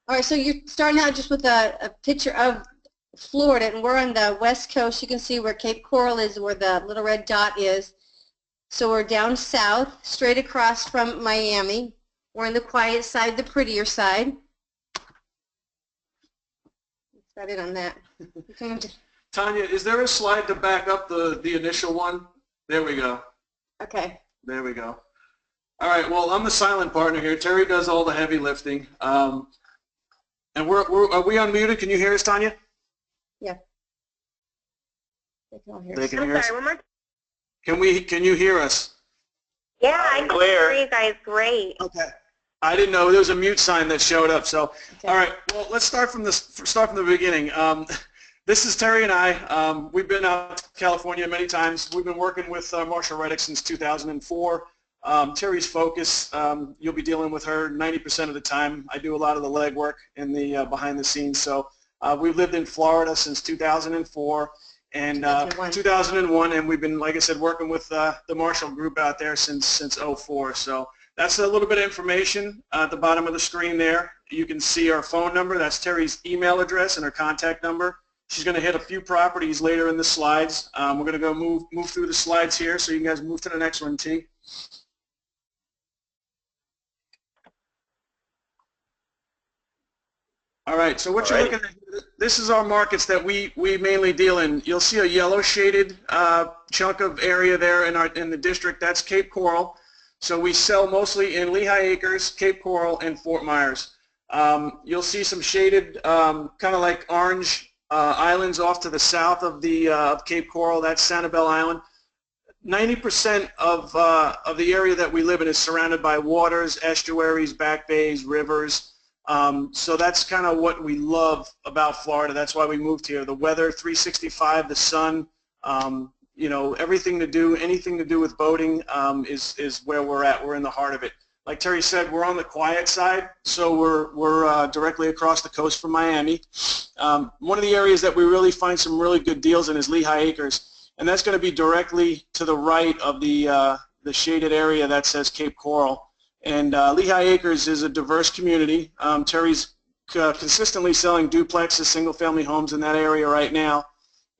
All right, so you're starting out just with a picture of Florida, and we're on the west coast. You can see where Cape Coral is, where the little red dot is. So we're down south, straight across from Miami. We're on the quiet side, the prettier side. Got it on that. Tanya, is there a slide to back up the initial one? There we go. Okay. There we go. All right, well, I'm the silent partner here. Terry does all the heavy lifting. And are we unmuted? Can you hear us, Tanya? Yeah. They can all hear They us. can I'm hear us. sorry, one more. Can you hear us? Yeah, I can clear. hear you guys great. Okay. I didn't know there was a mute sign that showed up. So, Okay. all right. Well, let's start from the beginning. This is Terry and I. We've been out to California many times. We've been working with Marshall Reddick since 2004. Terry's focus, you'll be dealing with her 90% of the time. I do a lot of the legwork in the behind the scenes. So we've lived in Florida since 2004 and 2001, and we've been, like I said, working with the Marshall Group out there since 04. So that's a little bit of information at the bottom of the screen there. You can see our phone number. That's Terry's email address and her contact number. She's going to hit a few properties later in the slides. We're going to go move through the slides here, so you guys move to the next one, T. All right, so what you're looking at, this is our markets that we mainly deal in. You'll see a yellow shaded chunk of area there in the district. That's Cape Coral. So we sell mostly in Lehigh Acres, Cape Coral, and Fort Myers. You'll see some shaded, kind of like orange islands off to the south of Cape Coral. That's Sanibel Island. 90% of the area that we live in is surrounded by waters, estuaries, back bays, rivers. So that's kind of what we love about Florida. That's why we moved here. The weather, 365, the sun, you know, anything to do with boating is where we're at. We're in the heart of it. Like Terry said, we're on the quiet side, so we're directly across the coast from Miami. One of the areas that we really find some really good deals in is Lehigh Acres, and that's going to be directly to the right of the shaded area that says Cape Coral. And Lehigh Acres is a diverse community. Terry's consistently selling duplexes, single-family homes in that area right now.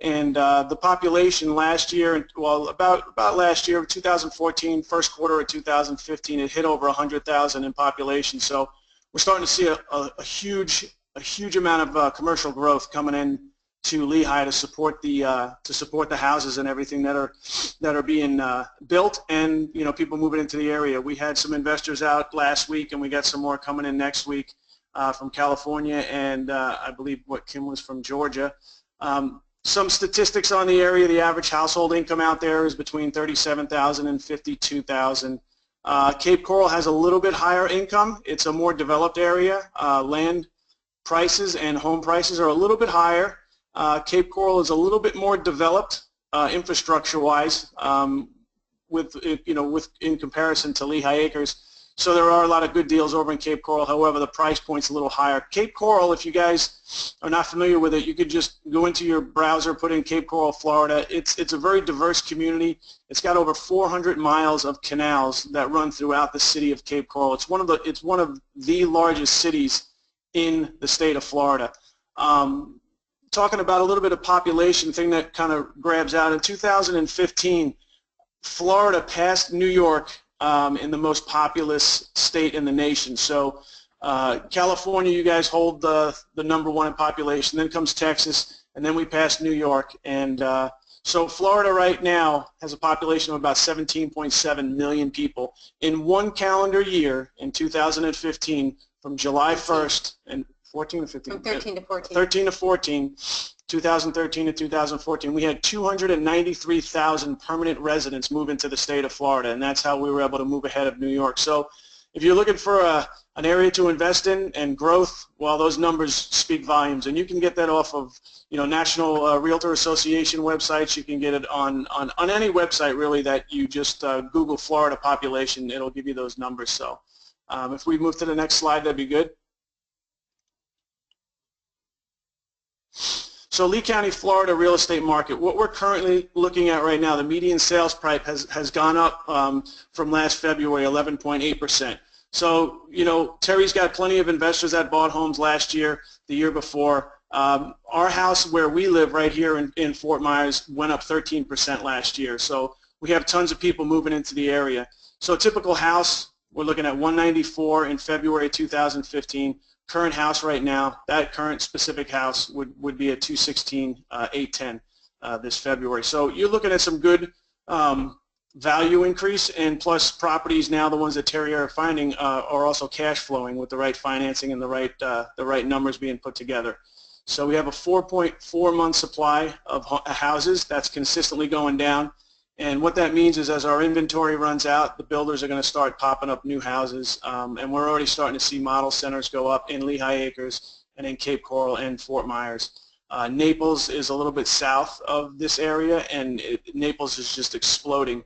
And the population last year, well, about last year, 2014, first quarter of 2015, it hit over 100,000 in population. So we're starting to see a huge amount of commercial growth coming in to Lehigh to support the houses and everything that are being built, and you know, people moving into the area. We had some investors out last week, and we got some more coming in next week from California, and I believe Kim was from Georgia. Some statistics on the area: the average household income out there is between $37,000 and $52,000. Cape Coral has a little bit higher income. It's a more developed area. Land prices and home prices are a little bit higher. Cape Coral is a little bit more developed infrastructure-wise, in comparison to Lehigh Acres. So there are a lot of good deals over in Cape Coral. However, the price point's a little higher. Cape Coral, if you guys are not familiar with it, you could just go into your browser, put in Cape Coral, Florida. It's a very diverse community. It's got over 400 miles of canals that run throughout the city of Cape Coral. It's one of the largest cities in the state of Florida. Talking about a little bit of population, thing that kind of grabs out. In 2015, Florida passed New York in the most populous state in the nation. So California, you guys hold the #1 in population. Then comes Texas, and then we passed New York. And So Florida right now has a population of about 17.7 million people. In one calendar year, in 2015, from July 1st, and 14 to 15? From 13 to 14. 13 to 14, 2013 to 2014, we had 293,000 permanent residents move into the state of Florida, and that's how we were able to move ahead of New York. So if you're looking for an area to invest in and growth, well, those numbers speak volumes, and you can get that off of National Realtor Association websites. You can get it on any website really that you just Google Florida population. It'll give you those numbers. So if we move to the next slide, that'd be good. So Lee County, Florida real estate market, what we're currently looking at right now, the median sales price has gone up from last February, 11.8%. So, Terry's got plenty of investors that bought homes last year, the year before. Our house where we live right here in Fort Myers went up 13% last year. So we have tons of people moving into the area. So a typical house, we're looking at 194 in February 2015. Current house right now, that current specific house would be at 216, 810 this February. So you're looking at some good value increase, and plus properties now, the ones that Terry are finding, are also cash flowing with the right financing and the right numbers being put together. So we have a 4.4 month supply of houses that's consistently going down. And what that means is as our inventory runs out, the builders are going to start popping up new houses, and we're already starting to see model centers go up in Lehigh Acres and in Cape Coral and Fort Myers. Naples is a little bit south of this area, and Naples is just exploding.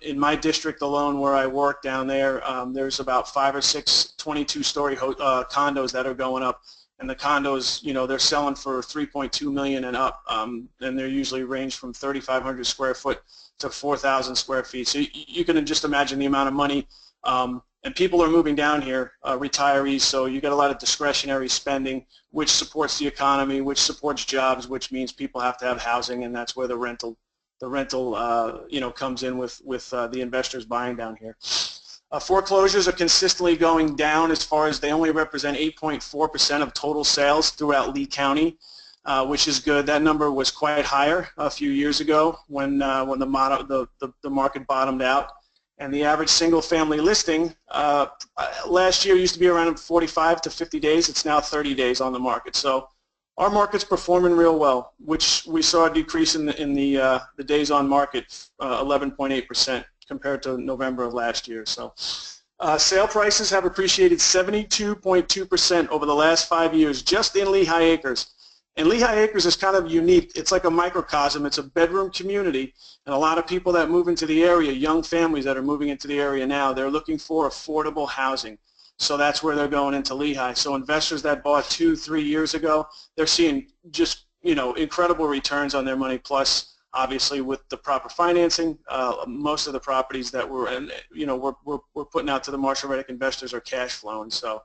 In my district alone where I work down there, there's about 5 or 6 22-story condos that are going up. And the condos, they're selling for $3.2 million and up, and they're usually range from 3,500 square foot to 4,000 square feet. So you can just imagine the amount of money, and people are moving down here, retirees, so you get a lot of discretionary spending, which supports the economy, which supports jobs, which means people have to have housing, and that's where the rental comes in with the investors buying down here. Foreclosures are consistently going down as far as they only represent 8.4% of total sales throughout Lee County, which is good. That number was quite higher a few years ago when the market bottomed out. And the average single-family listing last year used to be around 45 to 50 days. It's now 30 days on the market. So our market's performing real well, which we saw a decrease in the days on market, 11.8%. compared to November of last year. So sale prices have appreciated 72.2% over the last 5 years just in Lehigh Acres. And Lehigh Acres is kind of unique. It's like a microcosm. It's a bedroom community, and a lot of people that move into the area, young families that are moving into the area now, they're looking for affordable housing. So that's where they're going into Lehigh. So investors that bought 2-3 years ago, they're seeing just incredible returns on their money, plus obviously with the proper financing, most of the properties that we're putting out to the Marshall Reddick investors are cash flowing, so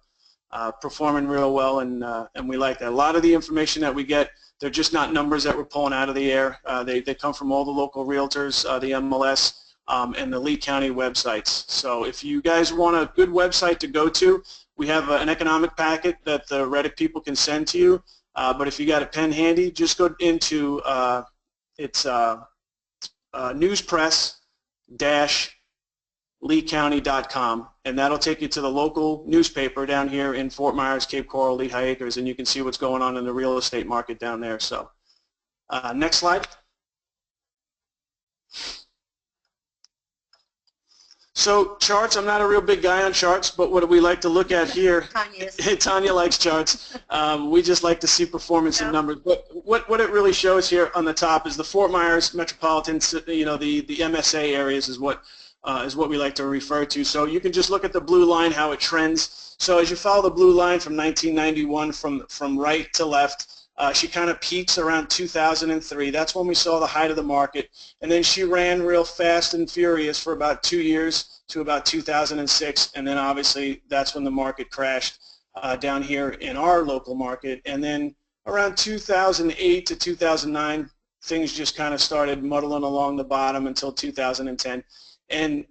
performing real well, and we like that. A lot of the information that we get, they're just not numbers that we're pulling out of the air. They come from all the local realtors, the MLS, and the Lee County websites. So if you guys want a good website to go to, we have an economic packet that the Reddick people can send to you, but if you got a pen handy, just go into it's newspress-leecounty.com, and that'll take you to the local newspaper down here in Fort Myers, Cape Coral, Lehigh Acres, and you can see what's going on in the real estate market down there. So next slide. So charts, I'm not a real big guy on charts, but what we like to look at here, Tanya likes charts. We just like to see performance in numbers. But what it really shows here on the top is the Fort Myers metropolitan, the MSA areas is what we like to refer to. So you can just look at the blue line, how it trends. So as you follow the blue line from 1991 from right to left, she kind of peaks around 2003. That's when we saw the height of the market. And then she ran real fast and furious for about 2 years to about 2006. And then obviously that's when the market crashed down here in our local market. And then around 2008 to 2009, things just kind of started muddling along the bottom until 2010. And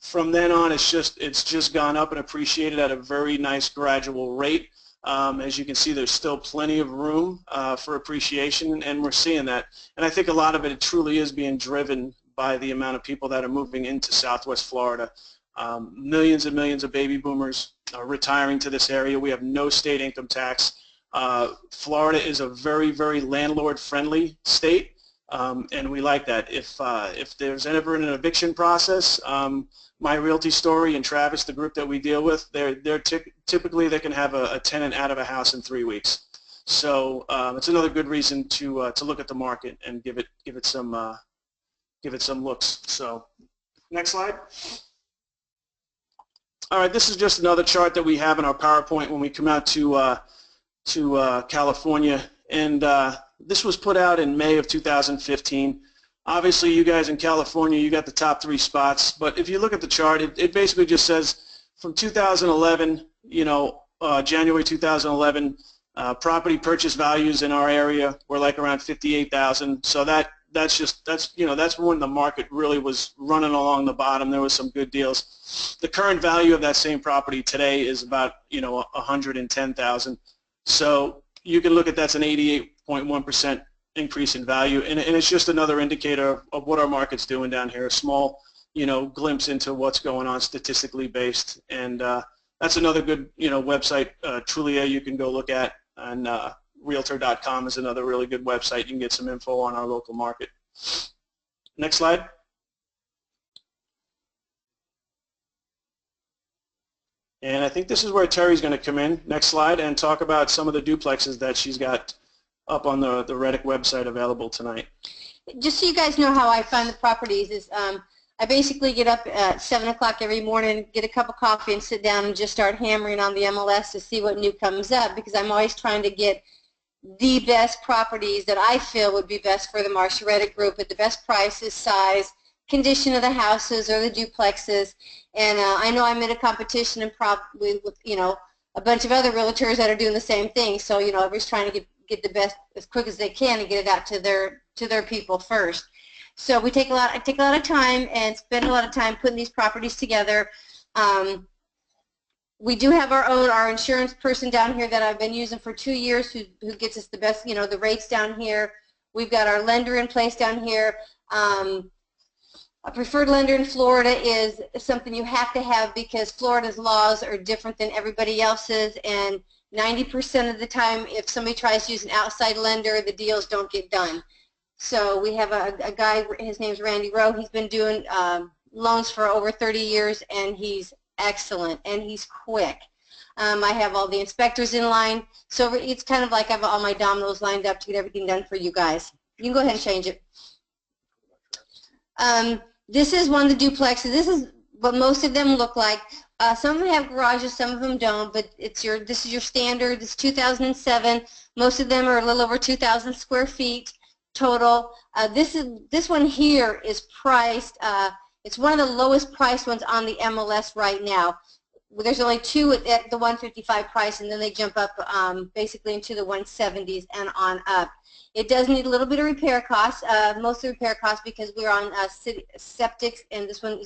from then on, it's just gone up and appreciated at a very nice gradual rate. As you can see, there's still plenty of room for appreciation, and we're seeing that. And I think a lot of it truly is being driven by the amount of people that are moving into Southwest Florida. Millions and millions of baby boomers are retiring to this area. We have no state income tax. Florida is a very, very landlord-friendly state, and we like that. If there's ever an eviction process, My Realty Story and Travis, the group that we deal with, typically they can have a tenant out of a house in 3 weeks. So it's another good reason to look at the market and give it some looks. So next slide. All right, this is just another chart that we have in our PowerPoint when we come out to California, and this was put out in May of 2015. Obviously, you guys in California, you got the top 3 spots, but if you look at the chart, it basically just says from 2011, January 2011, property purchase values in our area were like around 58,000. So that's when the market really was running along the bottom. There was some good deals. The current value of that same property today is about 110,000. So you can look at that's an 88.1% increase in value, and it's just another indicator of what our market's doing down here. A small glimpse into what's going on statistically based, and that's another good website, Trulia, you can go look at, and Realtor.com is another really good website. You can get some info on our local market. Next slide. And I think this is where Terry's going to come in, next slide, and talk about some of the duplexes that she's got up on the Reddick website available tonight. Just so you guys know how I find the properties is I basically get up at 7 o'clock every morning, get a cup of coffee, and sit down and just start hammering on the MLS to see what new comes up, because I'm always trying to get the best properties that I feel would be best for the Marcia Reddick group at the best prices, size, condition of the houses or the duplexes. And I know I'm in a competition and with a bunch of other realtors that are doing the same thing. So everybody's trying to get the best as quick as they can and get it out to their people first. So I take a lot of time and spend a lot of time putting these properties together. We do have our insurance person down here that I've been using for 2 years who gets us the best, the rates down here. We've got our lender in place down here. A preferred lender in Florida is something you have to have because Florida's laws are different than everybody else's, and 90% of the time if somebody tries to use an outside lender, the deals don't get done. So we have a guy, his name's Randy Rowe. He's been doing loans for over 30 years, and he's excellent, and he's quick. I have all the inspectors in line, so it's kind of like I have all my dominoes lined up to get everything done for you guys. You can go ahead and change it. This is one of the duplexes. This is what most of them look like. Some of them have garages, some of them don't, but this is your standard. It's 2007. Most of them are a little over 2,000 square feet total. This one here is priced. It's one of the lowest priced ones on the MLS right now. There's only 2 at the 155 price, and then they jump up basically into the 170s and on up. It does need a little bit of repair costs, mostly repair costs because we're on city septic, and this one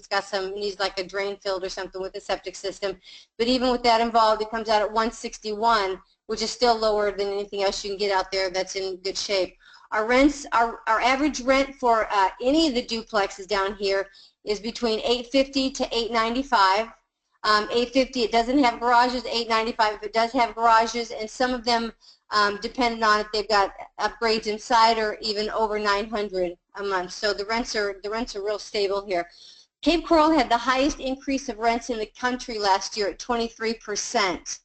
needs like a drain filled or something with a septic system. But even with that involved, it comes out at 161, which is still lower than anything else you can get out there that's in good shape. Our rents, our average rent for any of the duplexes down here is between $850 to $895. $850, it doesn't have garages. $895 if it does have garages, and some of them, depending on if they've got upgrades inside, or even over $900 a month. So the rents are real stable here. Cape Coral had the highest increase of rents in the country last year at 23%.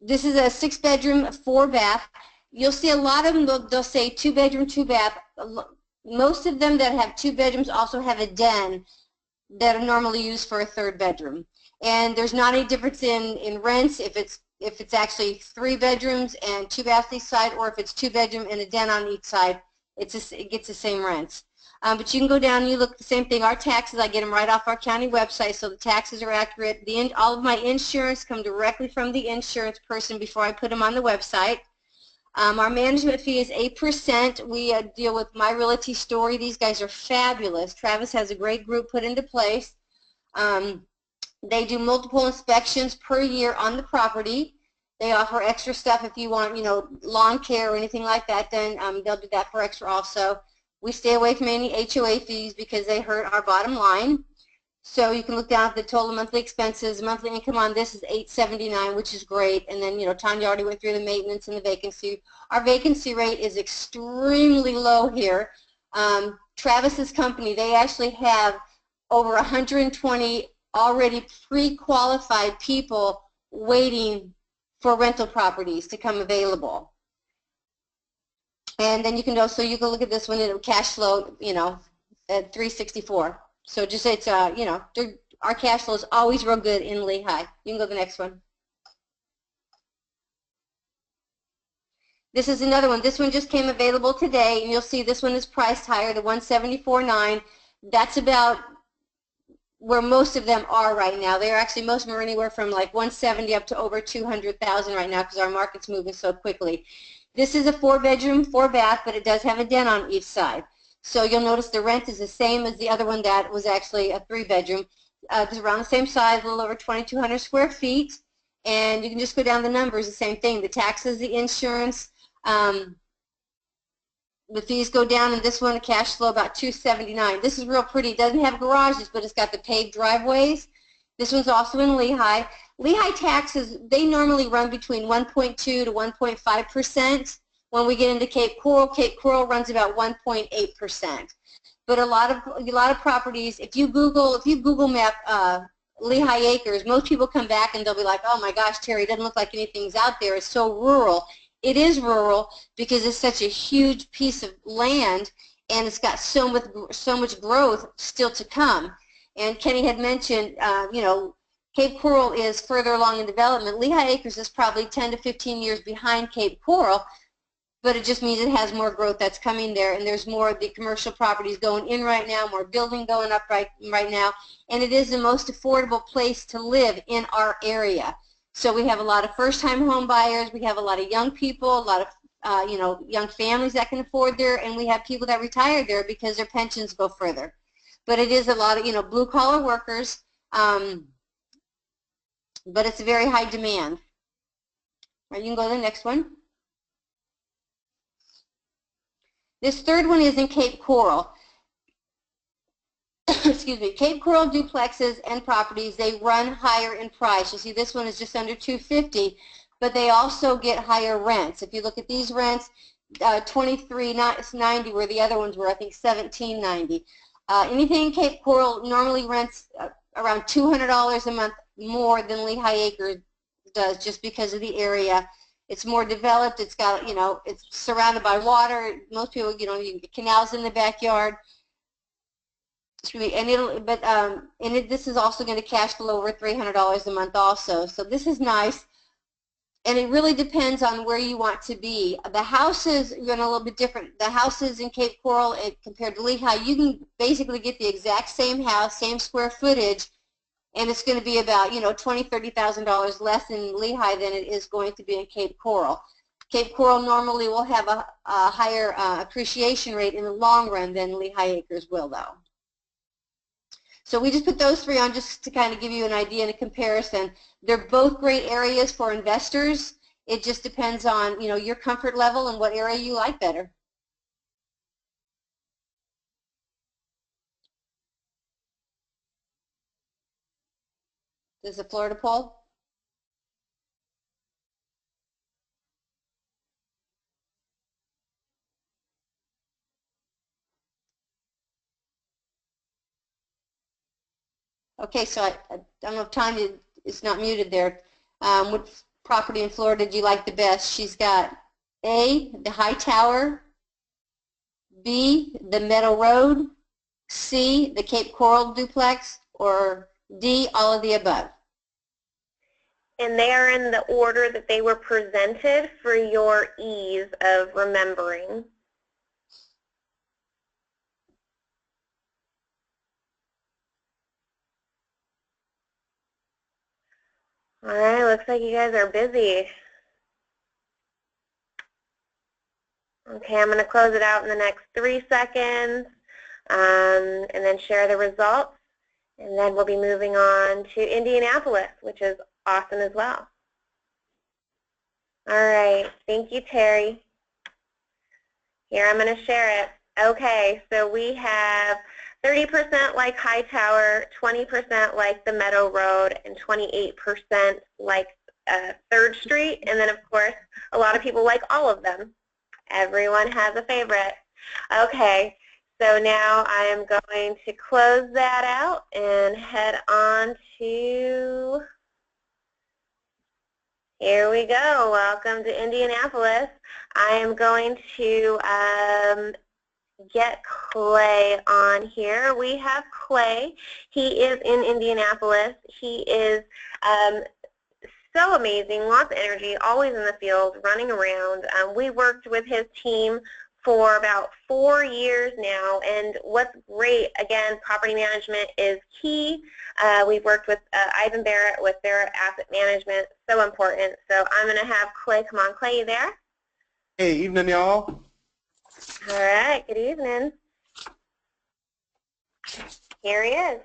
This is a 6-bedroom, 4-bath. You'll see a lot of them, they'll say 2-bedroom, 2-bath. Most of them that have 2 bedrooms also have a den that are normally used for a 3rd bedroom. And there's not any difference in rents if it's actually 3 bedrooms and 2 baths each side, or if it's 2 bedroom and a den on each side, it gets the same rents. But you can go down and you look at the same thing. Our taxes, I get them right off our county website, so the taxes are accurate. All of my insurance come directly from the insurance person before I put them on the website. Our management fee is 8%. We deal with My Realty Story. These guys are fabulous. Travis has a great group put into place. They do multiple inspections per year on the property. They offer extra stuff if you want, lawn care or anything like that, then they'll do that for extra also. We stay away from any HOA fees because they hurt our bottom line. So you can look down at the total monthly expenses. Monthly income on this is $879, which is great. And then, Tanya already went through the maintenance and the vacancy. Our vacancy rate is extremely low here. Travis's company, they actually have over 120 already pre-qualified people waiting for rental properties to come available. And then you can also, you can look at this one in cash flow, at 364. So just it's, our cash flow is always real good in Lehigh. You can go to the next one. This is another one. This one just came available today, and you'll see this one is priced higher, the 174.9. That's about where most of them are right now. They're actually, most of them are anywhere from like 170 up to over 200,000 right now because our market's moving so quickly. This is a 4-bedroom, 4-bath, but it does have a den on each side. So you'll notice the rent is the same as the other one that was actually a 3-bedroom. It's around the same size, a little over 2,200 square feet. And you can just go down the numbers, the same thing. The taxes, the insurance, the fees go down, and this one, the cash flow, about $279. This is real pretty. It doesn't have garages, but it's got the paved driveways. This one's also in Lehigh. Lehigh taxes, they normally run between 1.2 to 1.5%. When we get into Cape Coral runs about 1.8%. But a lot of properties, if you Google map Lehigh Acres, most people come back and they'll be like, oh my gosh, Terry, it doesn't look like anything's out there. It's so rural. It is rural because it's such a huge piece of land, and it's got so much growth still to come. And Kenny had mentioned, Cape Coral is further along in development. Lehigh Acres is probably 10 to 15 years behind Cape Coral, but it just means it has more growth that's coming there, and there's more of the commercial properties going in right now, more building going up right now, and it is the most affordable place to live in our area. So we have a lot of first-time home buyers, we have a lot of young people, a lot of young families that can afford there, and we have people that retire there because their pensions go further. But it is a lot of blue-collar workers, but it's a very high demand. All right, you can go to the next one. This third one is in Cape Coral. Excuse me. Cape Coral duplexes and properties, they run higher in price. You see this one is just under $250, but they also get higher rents. If you look at these rents, $23.90 where the other ones were, I think, $17.90. Anything in Cape Coral normally rents around $200 a month more than Lehigh Acres does, just because of the area. It's more developed. It's got, it's surrounded by water. Most people, you get canals in the backyard. And this is also going to cash flow over $300 a month also. So this is nice. And it really depends on where you want to be. The houses are going to a little bit different. The houses in Cape Coral compared to Lehigh, you can basically get the exact same house, same square footage, and it's going to be about, $20,000, $30,000 less in Lehigh than it is going to be in Cape Coral. Cape Coral normally will have a higher appreciation rate in the long run than Lehigh Acres will, though. So we just put those three on just to kind of give you an idea and a comparison. They're both great areas for investors. It just depends on, your comfort level and what area you like better. Does the Florida poll? Okay, so I don't know if Tanya is not muted there. What property in Florida do you like the best? She's got A, the High Tower, B, the Meadow Road, C, the Cape Coral duplex, or D, all of the above. And they are in the order that they were presented for your ease of remembering. All right, looks like you guys are busy. Okay, I'm going to close it out in the next 3 seconds and then share the results. And then we'll be moving on to Indianapolis, which is awesome as well. All right, thank you, Terry. Here, I'm going to share it. Okay, so we have 30% like Hightower, 20% like the Meadow Road, and 28% like 3rd Street. And then, of course, a lot of people like all of them. Everyone has a favorite. Okay, so now I am going to close that out and head on to, here we go. Welcome to Indianapolis. I am going to get Clay on here. We have Clay. He is in Indianapolis. He is so amazing, lots of energy, always in the field, running around. We worked with his team for about 4 years now, and what's great, again, property management is key. We've worked with Ivan Barrett with their asset management, so important. So I'm going to have Clay come on. Clay, you there? Hey, evening, y'all. All right, good evening. Here he is.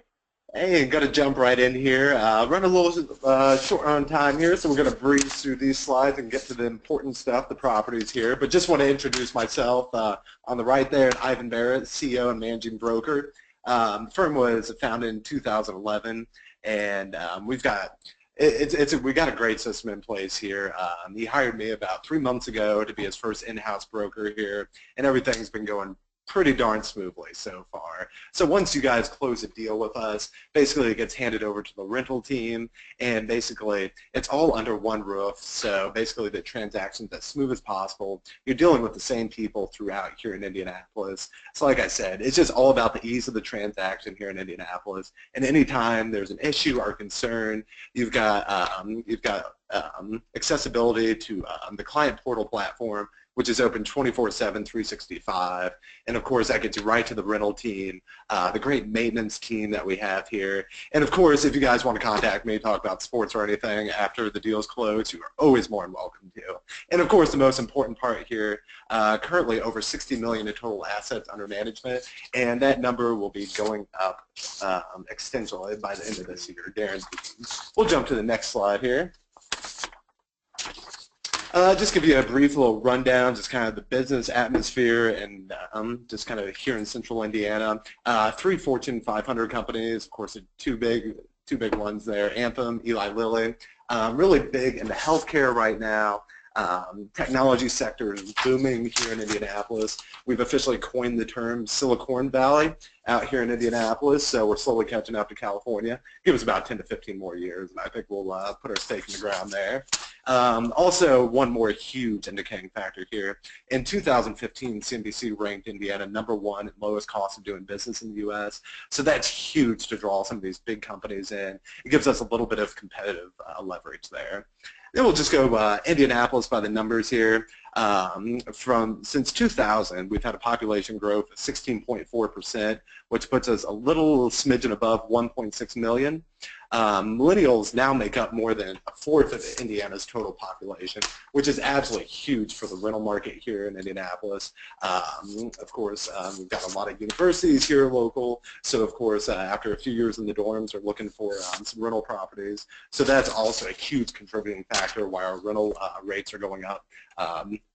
Hey, got to jump right in here. Run a little short on time here, so we're going to breeze through these slides and get to the important stuff, the properties here. But just want to introduce myself. On the right there, Ivan Barrett, CEO and managing broker. The firm was founded in 2011, and we got a great system in place here. He hired me about 3 months ago to be his first in-house broker here, and everything's been going pretty darn smoothly so far. So once you guys close a deal with us, basically it gets handed over to the rental team, and basically it's all under one roof. So basically the transaction's as smooth as possible. You're dealing with the same people throughout here in Indianapolis. So like I said, it's just all about the ease of the transaction here in Indianapolis. And anytime there's an issue or concern, you've got accessibility to the client portal platform, which is open 24/7, 365. And of course, that gets you right to the rental team, the great maintenance team that we have here. And of course, if you guys want to contact me, talk about sports or anything after the deal's closed, you are always more than welcome to. And of course, the most important part here, currently over $60 million in total assets under management, and that number will be going up exponentially by the end of this year, guaranteed. We'll jump to the next slide here. Just give you a brief little rundown, just kind of the business atmosphere, and just kind of here in central Indiana. 3 Fortune 500 companies, of course, two big ones there, Anthem, Eli Lilly. Really big in the healthcare right now. Technology sector is booming here in Indianapolis. We've officially coined the term Silicon Valley out here in Indianapolis, so we're slowly catching up to California. Give us about 10 to 15 more years, and I think we'll put our stake in the ground there. Also, one more huge indicating factor here. In 2015, CNBC ranked Indiana #1 in lowest cost of doing business in the U.S., so that's huge to draw some of these big companies in. It gives us a little bit of competitive leverage there. Then we'll just go Indianapolis by the numbers here. Since 2000, we've had a population growth of 16.4%, which puts us a little smidgen above 1.6 million. Millennials now make up more than a fourth of Indiana's total population, which is absolutely huge for the rental market here in Indianapolis. Of course, we've got a lot of universities here local, so of course, after a few years in the dorms, we're looking for some rental properties. So that's also a huge contributing factor why our rental rates are going up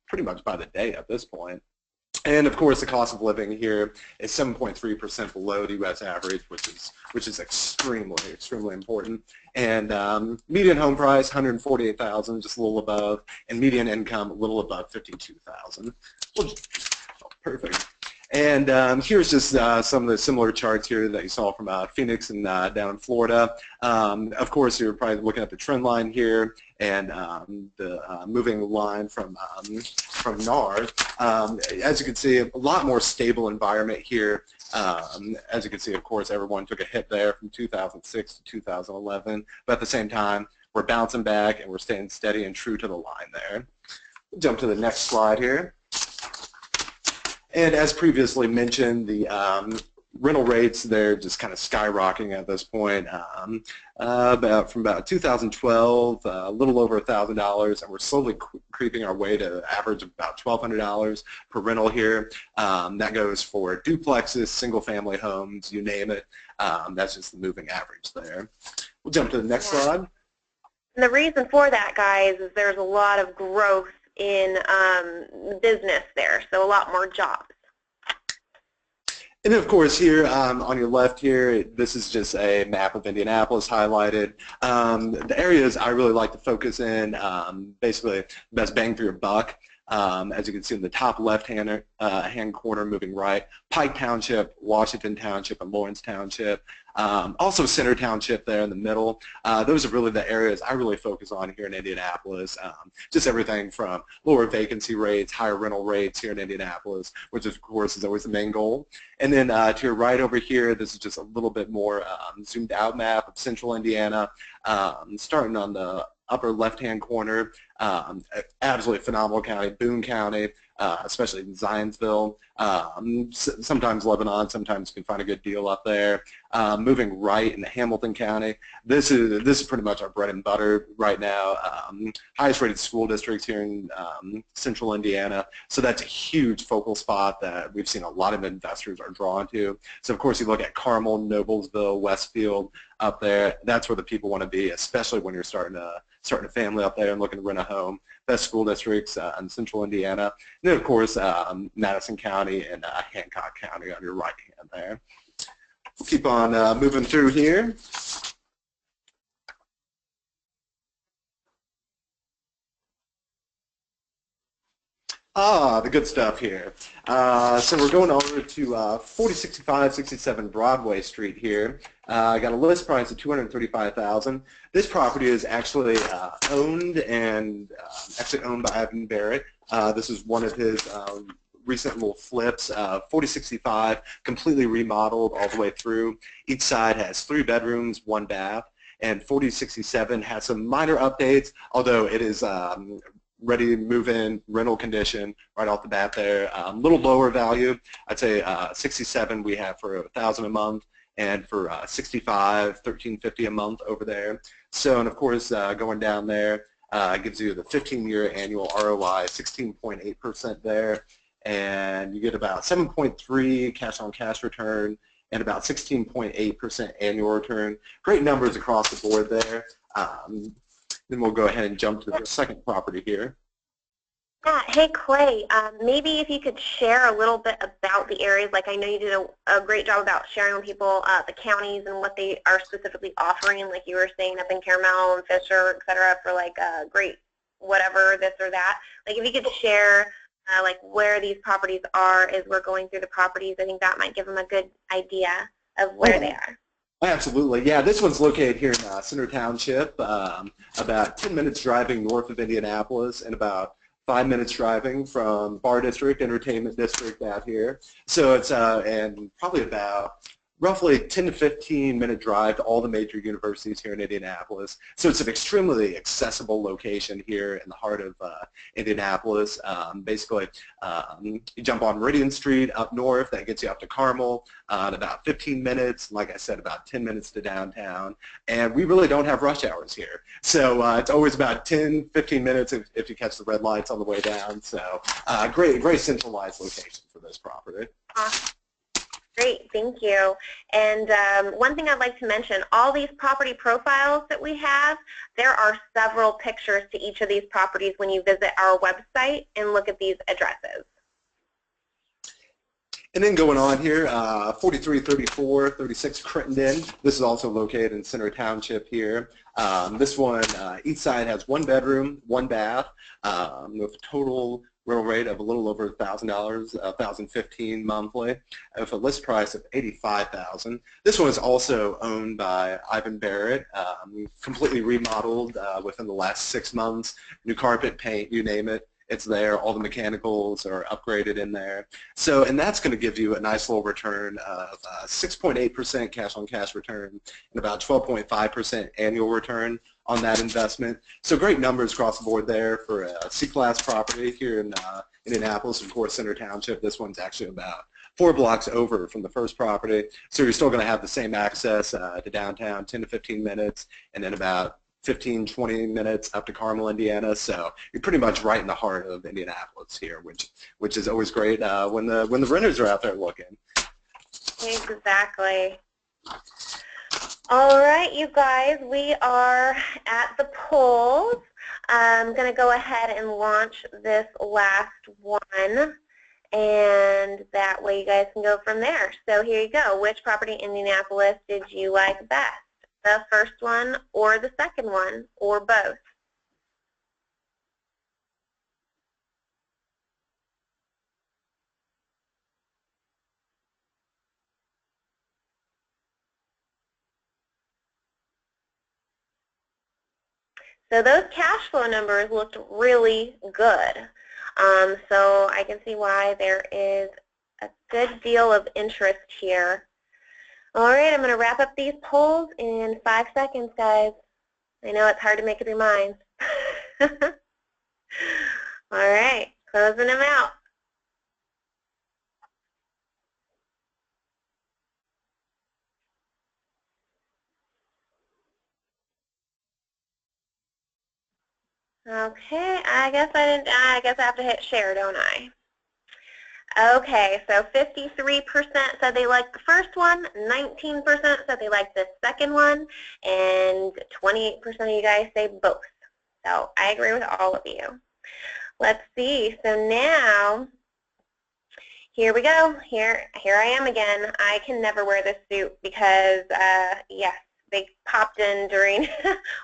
pretty much by the day at this point. And of course, the cost of living here is 7.3% below the U.S. average, which is extremely important. And median home price $148,000, just a little above, and median income a little above $52,000. Perfect. And here's just some of the similar charts here that you saw from Phoenix and down in Florida. Of course, you're probably looking at the trend line here and the moving line from north. As you can see, a lot more stable environment here. As you can see, of course, everyone took a hit there from 2006 to 2011, but at the same time, we're bouncing back and we're staying steady and true to the line there. We'll jump to the next slide here. And as previously mentioned, the rental rates, they're just kind of skyrocketing at this point. From about 2012, a little over $1,000, and we're slowly creeping our way to average of about $1,200 per rental here. That goes for duplexes, single-family homes, you name it. That's just the moving average there. We'll jump to the next slide. And the reason for that, guys, is there's a lot of growth in business there, so a lot more jobs. And of course here on your left here, this is just a map of Indianapolis highlighted. The areas I really like to focus in, basically best bang for your buck. As you can see in the top left-hand hand corner moving right, Pike Township, Washington Township, and Lawrence Township. Also Center Township there in the middle. Those are really the areas I really focus on here in Indianapolis. Just everything from lower vacancy rates, higher rental rates here in Indianapolis, which of course is always the main goal. And then to your right over here, this is just a little bit more zoomed out map of central Indiana, starting on the upper left-hand corner. Absolutely phenomenal county, Boone County, especially in Zionsville. Sometimes Lebanon, sometimes you can find a good deal up there. Moving right into Hamilton County. This is pretty much our bread and butter right now. Highest rated school districts here in central Indiana. So that's a huge focal spot that we've seen a lot of investors are drawn to. So of course you look at Carmel, Noblesville, Westfield up there. That's where the people want to be, especially when you're starting a family up there and looking to rent a home. Best school districts in central Indiana. And then of course Madison County and Hancock County on your right hand there. We'll keep on moving through here. The good stuff here. So we're going over to 4065-67 Broadway Street here. I got a list price of $235,000. This property is actually owned by Ivan Barrett. This is one of his recent little flips. 4065, completely remodeled all the way through. Each side has 3 bedrooms, 1 bath, and 4067 has some minor updates, although it is ready to move in, rental condition right off the bat there. A little lower value. I'd say 67 we have for $1,000 a month, and for 65, $1,350 a month over there. So, and of course, going down there gives you the 15-year annual ROI, 16.8% there, and you get about 7.3 cash-on-cash return and about 16.8% annual return. Great numbers across the board there. Then we'll go ahead and jump to the second property here. Hey Clay, maybe if you could share a little bit about the areas. Like I know you did a great job about sharing with people the counties and what they are specifically offering, like you were saying up in Carmel and Fisher, et cetera, for like great whatever, this or that. Like if you could share like where these properties are as we're going through the properties, I think that might give them a good idea of where they are. Absolutely, yeah. This one's located here in Center Township, about 10 minutes driving north of Indianapolis, and about 5 minutes driving from Bar District, Entertainment District out here. So it's and probably about roughly 10 to 15 minute drive to all the major universities here in Indianapolis. So it's an extremely accessible location here in the heart of Indianapolis. Basically, you jump on Meridian Street up north, that gets you up to Carmel in about 15 minutes. Like I said, about 10 minutes to downtown. And we really don't have rush hours here. So it's always about 10, 15 minutes if you catch the red lights on the way down. So great centralized location for this property. Awesome. Great, thank you. And one thing I'd like to mention, all these property profiles that we have, there are several pictures to each of these properties when you visit our website and look at these addresses. And then going on here, 4334-36 Crittenden. This is also located in Center Township here. This one, each side has 1 bedroom, 1 bath, with a total rental rate of a little over $1,000, $1,015 monthly, with a list price of $85,000. This one is also owned by Ivan Barrett, completely remodeled within the last 6 months. New carpet, paint, you name it. It's there. All the mechanicals are upgraded in there. So, and that's going to give you a nice little return of 6.8% cash-on-cash return and about 12.5% annual return on that investment. So great numbers across the board there for a C-class property here in Indianapolis, of course, Center Township. This one's actually about 4 blocks over from the first property. So you're still going to have the same access to downtown, 10 to 15 minutes, and then about 15, 20 minutes up to Carmel, Indiana. So you're pretty much right in the heart of Indianapolis here, which is always great when the renters are out there looking. Exactly. All right, you guys, we are at the polls. I'm going to go ahead and launch this last one, and that way you guys can go from there. So here you go. Which property in Indianapolis did you like best? The first one or the second one or both? So those cash flow numbers looked really good. So I can see why there is a good deal of interest here. All right, I'm going to wrap up these polls in 5 seconds, guys. I know it's hard to make up your minds. All right, closing them out. Okay, I guess I have to hit share, don't I? Okay, so 53% said they liked the first one, 19% said they liked the second one, and 28% of you guys say both. So I agree with all of you. Let's see. So now, here we go. Here I am again. I can never wear this suit because, yes, they popped in during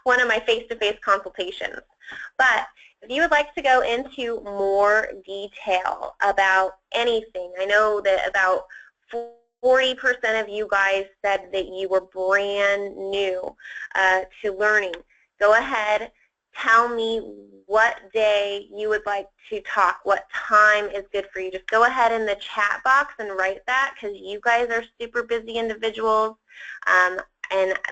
one of my face-to-face consultations. But if you would like to go into more detail about anything, I know that about 40% of you guys said that you were brand new to learning. Go ahead, tell me what day you would like to talk, what time is good for you. Just go ahead in the chat box and write that, because you guys are super busy individuals, and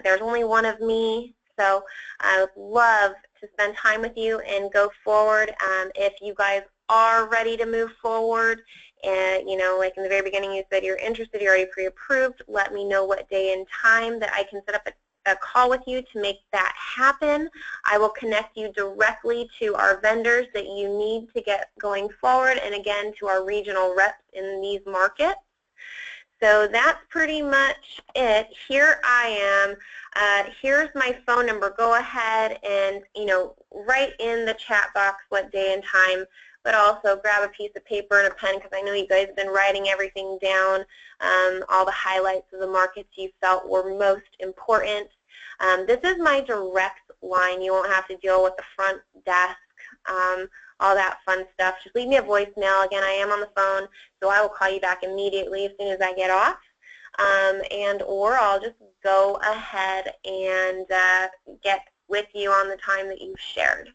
there's only one of me, so I would love to spend time with you and go forward. If you guys are ready to move forward, and you know, like in the very beginning you said you're interested, you're already pre-approved, let me know what day and time that I can set up a call with you to make that happen. I will connect you directly to our vendors that you need to get going forward, and again to our regional reps in these markets. So that's pretty much it. Here I am. Here's my phone number. Go ahead and, you know, write in the chat box what day and time, but also grab a piece of paper and a pen, because I know you guys have been writing everything down, all the highlights of the markets you felt were most important. This is my direct line. You won't have to deal with the front desk, all that fun stuff. Just leave me a voicemail. Again, I am on the phone, so I will call you back immediately as soon as I get off. Or I'll just go ahead and get with you on the time that you shared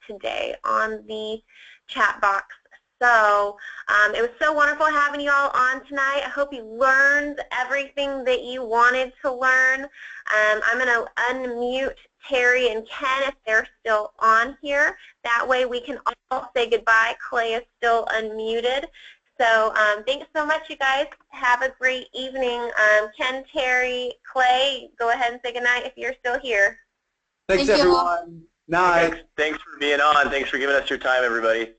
today on the chat box. So it was so wonderful having you all on tonight. I hope you learned everything that you wanted to learn. I'm going to unmute Terry and Ken if they're still on here. That way we can all say goodbye. Clay is still unmuted. So thanks so much, you guys. Have a great evening. Ken, Terry, Clay, go ahead and say goodnight if you're still here. Thanks, everyone. Night. Thanks for being on. Thanks for giving us your time, everybody.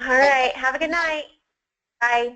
All right. Have a good night. Bye.